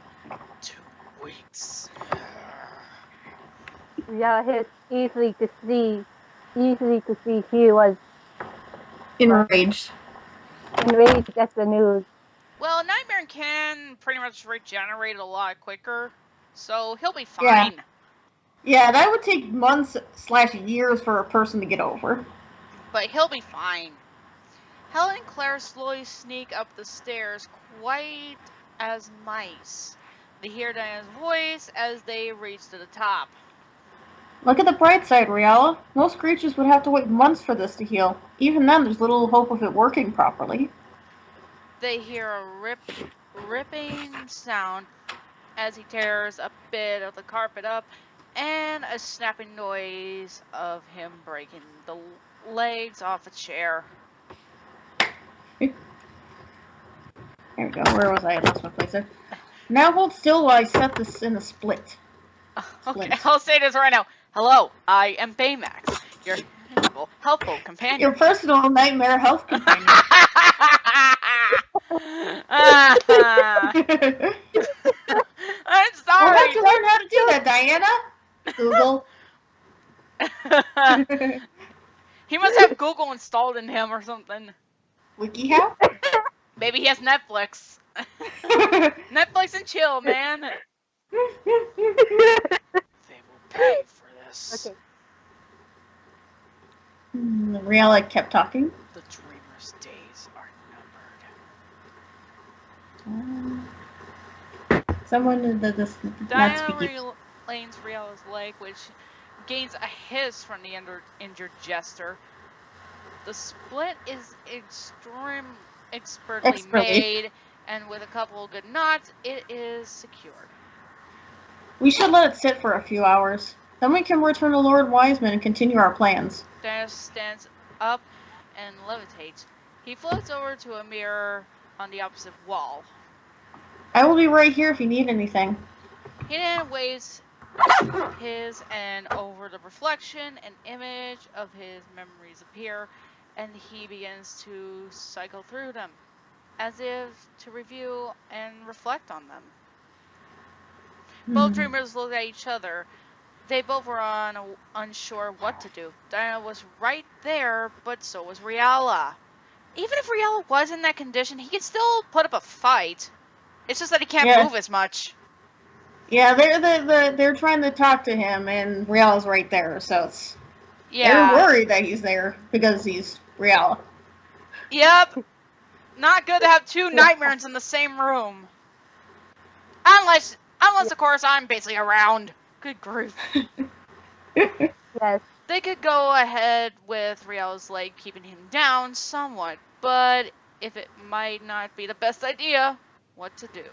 2 weeks. Yeah, it's easily to see he was Enraged. enraged at the news. Well, Nightmare can pretty much regenerate a lot quicker, so he'll be fine. Yeah, that would take months/years for a person to get over. But he'll be fine. Helen and Claire slowly sneak up the stairs, quite as mice. They hear Diana's voice as they reach to the top. Look at the bright side, Riella. Most creatures would have to wait months for this to heal. Even then, there's little hope of it working properly. They hear a ripping sound as he tears a bit of the carpet up, and a snapping noise of him breaking the legs off a chair. There we go. Where was I? I lost my place there. Now hold still while I set this in a split. Okay, I'll say this right now. Hello, I am Baymax, your helpful companion. Your personal nightmare health companion. I'm sorry. We'll have to learn how to do that, Diana. Google. He must have Google installed in him or something. WikiHow? Maybe he has Netflix. Netflix and chill, man. They will pay for this. Okay. Riella kept talking. The dreamer's days are Someone did this. Not Diana speaking. lanes Riella's leg, which gains a hiss from the injured jester. The split is expertly made, and with a couple of good knots, it is secured. We should let it sit for a few hours. Then we can return to Lord Wiseman and continue our plans. Diana stands up and levitates. He floats over to a mirror on the opposite wall. I will be right here if you need anything. He then waves his, and over the reflection, an image of his memories appear, and he begins to cycle through them, as if to review and reflect on them. Both dreamers looked at each other. They both were unsure what to do. Diana was right there, but so was Riella. Even if Riella was in that condition, he could still put up a fight. It's just that he can't move as much. Yeah, they're trying to talk to him, and Riella's right there, so it's... Yeah. They're worried that he's there, because he's Riella. Yep. Not good to have two nightmares in the same room. Unless of course, I'm basically around. Good grief. Yes. They could go ahead with Riella's leg keeping him down somewhat, but if it might not be the best idea, what to do?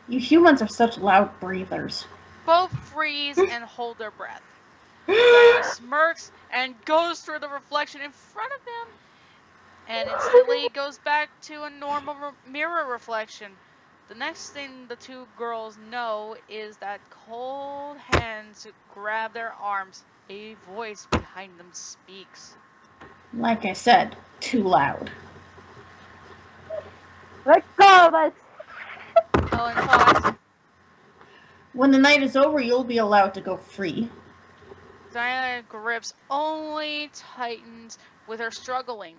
You humans are such loud breathers. Both freeze and hold their breath. Diana smirks and goes through the reflection in front of him, and instantly goes back to a normal mirror reflection. The next thing the two girls know is that cold hands grab their arms. A voice behind them speaks. Like I said, too loud. Let go of us! Helen paused. When the night is over, you'll be allowed to go free. Diana's grips only tightens with her struggling.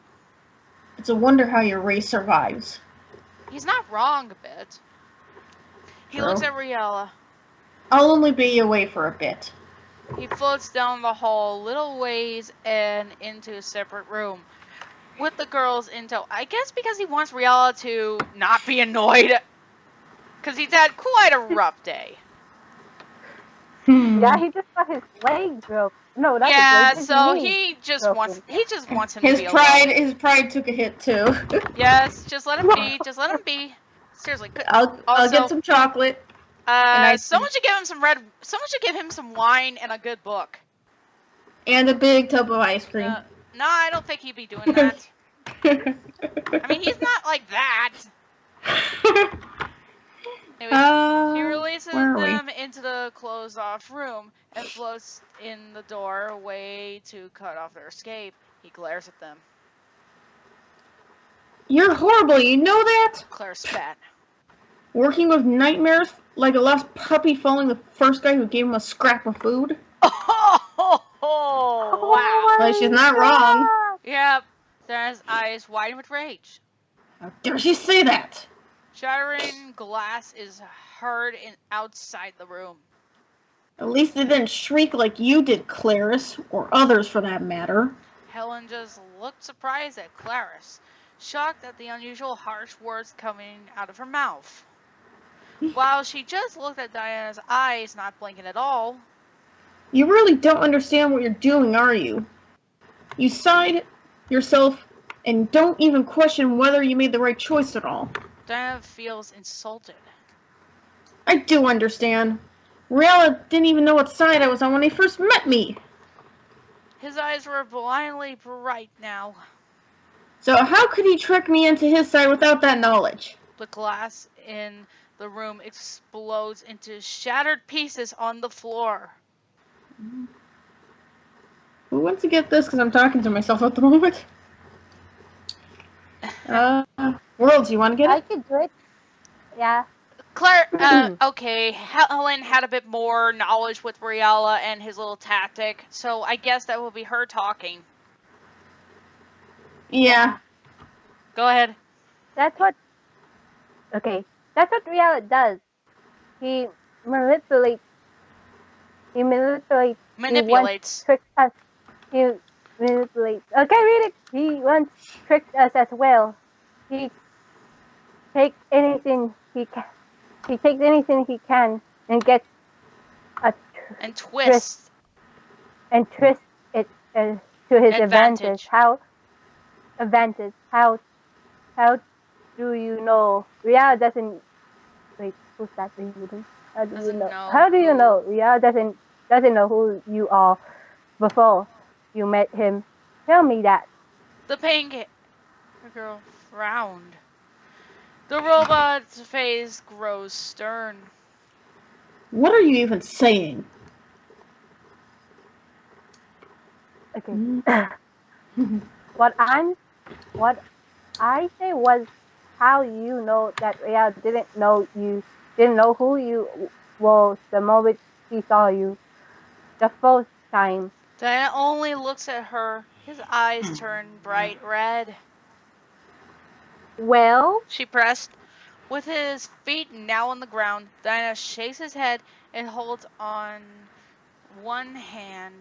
It's a wonder how your race survives. He's not wrong a bit. He looks at Riella. I'll only be away for a bit. He floats down the hall little ways and into a separate room with the girls in tow. I guess because he wants Riella to not be annoyed. Because he's had quite a rough day. Yeah, he just got his leg broke. No, that's his leg. So he just wants him to be alone. His pride took a hit too. Yes, just let him be. Just let him be. Seriously. I'll get some chocolate. Someone should give him someone should give him some wine and a good book. And a big tub of ice cream. No, I don't think he'd be doing that. I mean, he's not like that. Anyways, he releases them into the closed-off room and floats in the doorway to cut off their escape. He glares at them. You're horrible, you know that? Claire spat. Working with nightmares like a lost puppy following the first guy who gave him a scrap of food? Oh, wow. Well, she's not wrong. Yep. Sarah's eyes widen with rage. How dare she say that? Shattering glass is heard outside the room. At least they didn't shriek like you did, Clarice, or others for that matter. Helen just looked surprised at Clarice, shocked at the unusual harsh words coming out of her mouth. While she just looked at Diana's eyes, not blinking at all. You really don't understand what you're doing, are you? You side yourself and don't even question whether you made the right choice at all. Diana feels insulted. I do understand. Riella didn't even know what side I was on when they first met me. His eyes were blindly bright now. So how could he trick me into his side without that knowledge? The glass in the room explodes into shattered pieces on the floor. Who wants to get this? Because I'm talking to myself at the moment. Worlds, you want to get it? I could do it. Yeah. Claire, okay, Helen had a bit more knowledge with Riella and his little tactic, so I guess that will be her talking. Yeah. Go ahead. That's what. Okay, that's what Riel does. He manipulates. He manipulates. He once Manipulates. tricked us. He manipulates. Okay, read it. He once tricked us as well. He takes anything he can. He takes anything he can and gets a And twist twist. and twists it to his advantage. Advantage. How do you know? Rial doesn't. Wait, who's that reading? How do you Doesn't know? know How do you who. know? Rial doesn't know who you are before you met him. Tell me that. The pancake girl frowned. The robot's face grows stern. What are you even saying? Okay. Mm. what I say was how you know that Rial didn't know who you was the moment he saw you the first time. Diana only looks at her. His eyes turn bright red. Well, She pressed. With his feet now on the ground, Diana shakes his head and holds on one hand,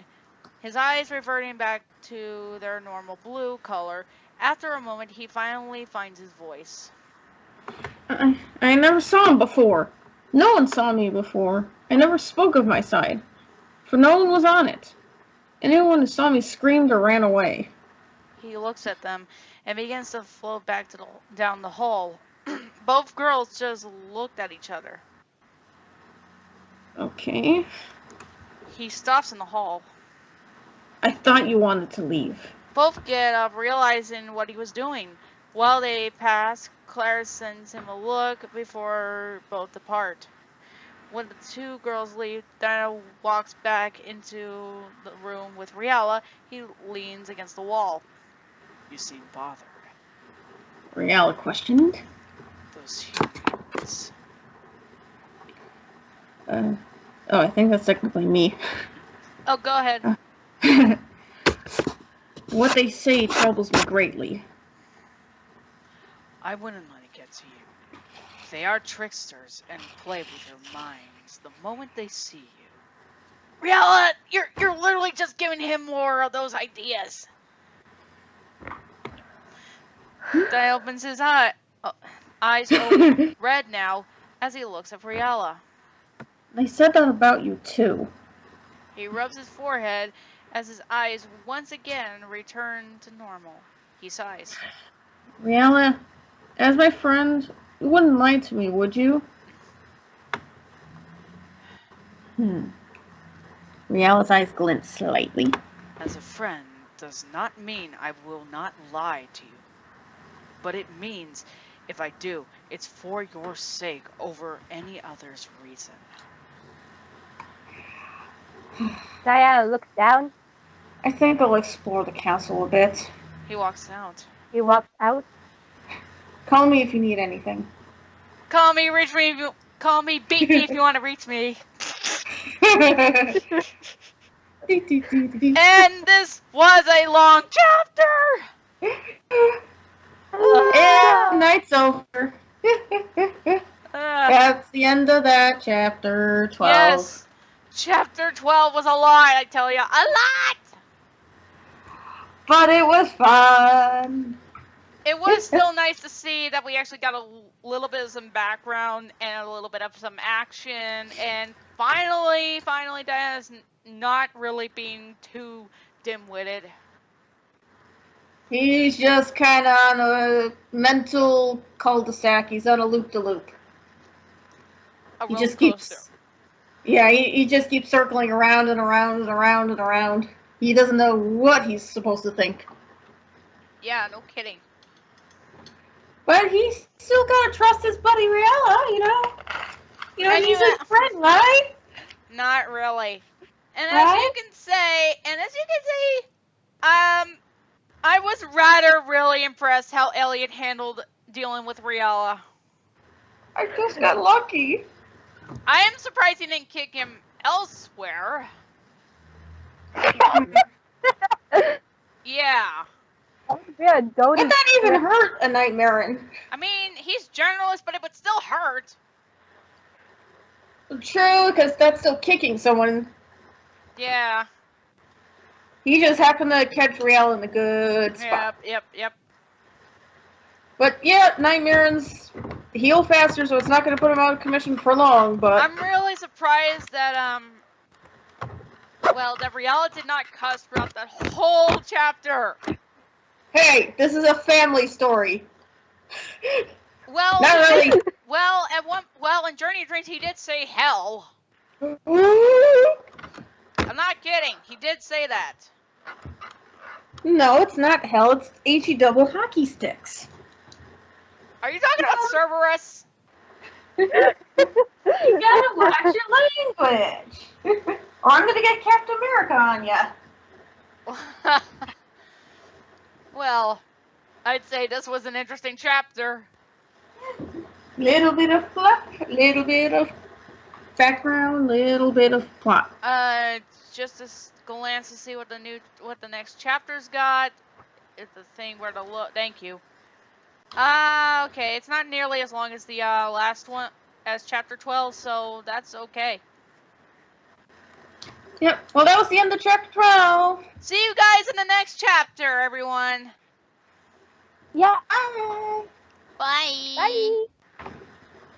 his eyes reverting back to their normal blue color. After a moment, he finally finds his voice. I never saw him before. No one saw me before. I never spoke of my side, for no one was on it. Anyone who saw me screamed or ran away. He looks at them and begins to float back down the hall. Both girls just looked at each other. Okay. He stops in the hall. I thought you wanted to leave. Both get up, realizing what he was doing. While they pass, Claire sends him a look before both depart. When the two girls leave, Diana walks back into the room with Riala. He leans against the wall. You seem bothered. Riala questioned. Those humans. Oh, I think that's technically me. Oh, go ahead. What they say troubles me greatly. I wouldn't let it get to you. They are tricksters and play with your minds the moment they see you. Riala, you're literally just giving him more of those ideas. Diana opens his eyes open, red now, as he looks at Riala. They said that about you too. He rubs his forehead as his eyes once again return to normal. He sighs. Riala, as my friend, you wouldn't lie to me, would you? Riala's eyes glint slightly. As a friend does not mean I will not lie to you. But it means if I do, it's for your sake over any other's reason. Diana looks down. I think I'll explore the castle a bit. He walks out. He walks out. Call me if you need anything. Call me, reach me, call me, beat me if you want to reach me. And this was a long chapter! And night's over. That's the end of that chapter 12. Yes, chapter 12 was a lot, I tell you, a lot! But it was fun. It was still nice to see that we actually got a little bit of some background and a little bit of some action, and finally, Diana's not really being too dim-witted. He's just kind of on a mental cul-de-sac. He's on a loop-de-loop. A He roller just coaster. keeps... Yeah, he just keeps circling around and around and around and around. He doesn't know what he's supposed to think. Yeah, no kidding. But he's still gotta trust his buddy Riala, you know? You know, And he's his friend, right? Not really. And Right? as you can see, I was rather really impressed how Elliot handled dealing with Riala. I just got lucky. I am surprised he didn't kick him elsewhere. Yeah. Yeah, don't. And that even hurt a Nightmare. I mean, journalist, but it would still hurt. True, because that's still kicking someone. Yeah. He just happened to catch Riel in a good spot. Yep. But yeah, Night Mirrors heal faster, so it's not going to put him out of commission for long. But I'm really surprised that that Riel did not cuss throughout that whole chapter. Hey, this is a family story. Well, not really. In Journey of Dreams he did say hell. I'm not kidding. He did say that. No, it's not hell. It's HE double hockey sticks. Are you talking about Cerberus? You gotta watch your language, or I'm gonna get Captain America on ya. Well, I'd say this was an interesting chapter. Little bit of plot, little bit of background, little bit of plot. Just a glance to see what the next chapter's got. It's the thing where to look. Thank you. Okay, it's not nearly as long as the last one, as chapter 12, so that's okay. Yep. Well, that was the end of chapter 12. See you guys in the next chapter, everyone. Yeah. Bye. Bye. Bye.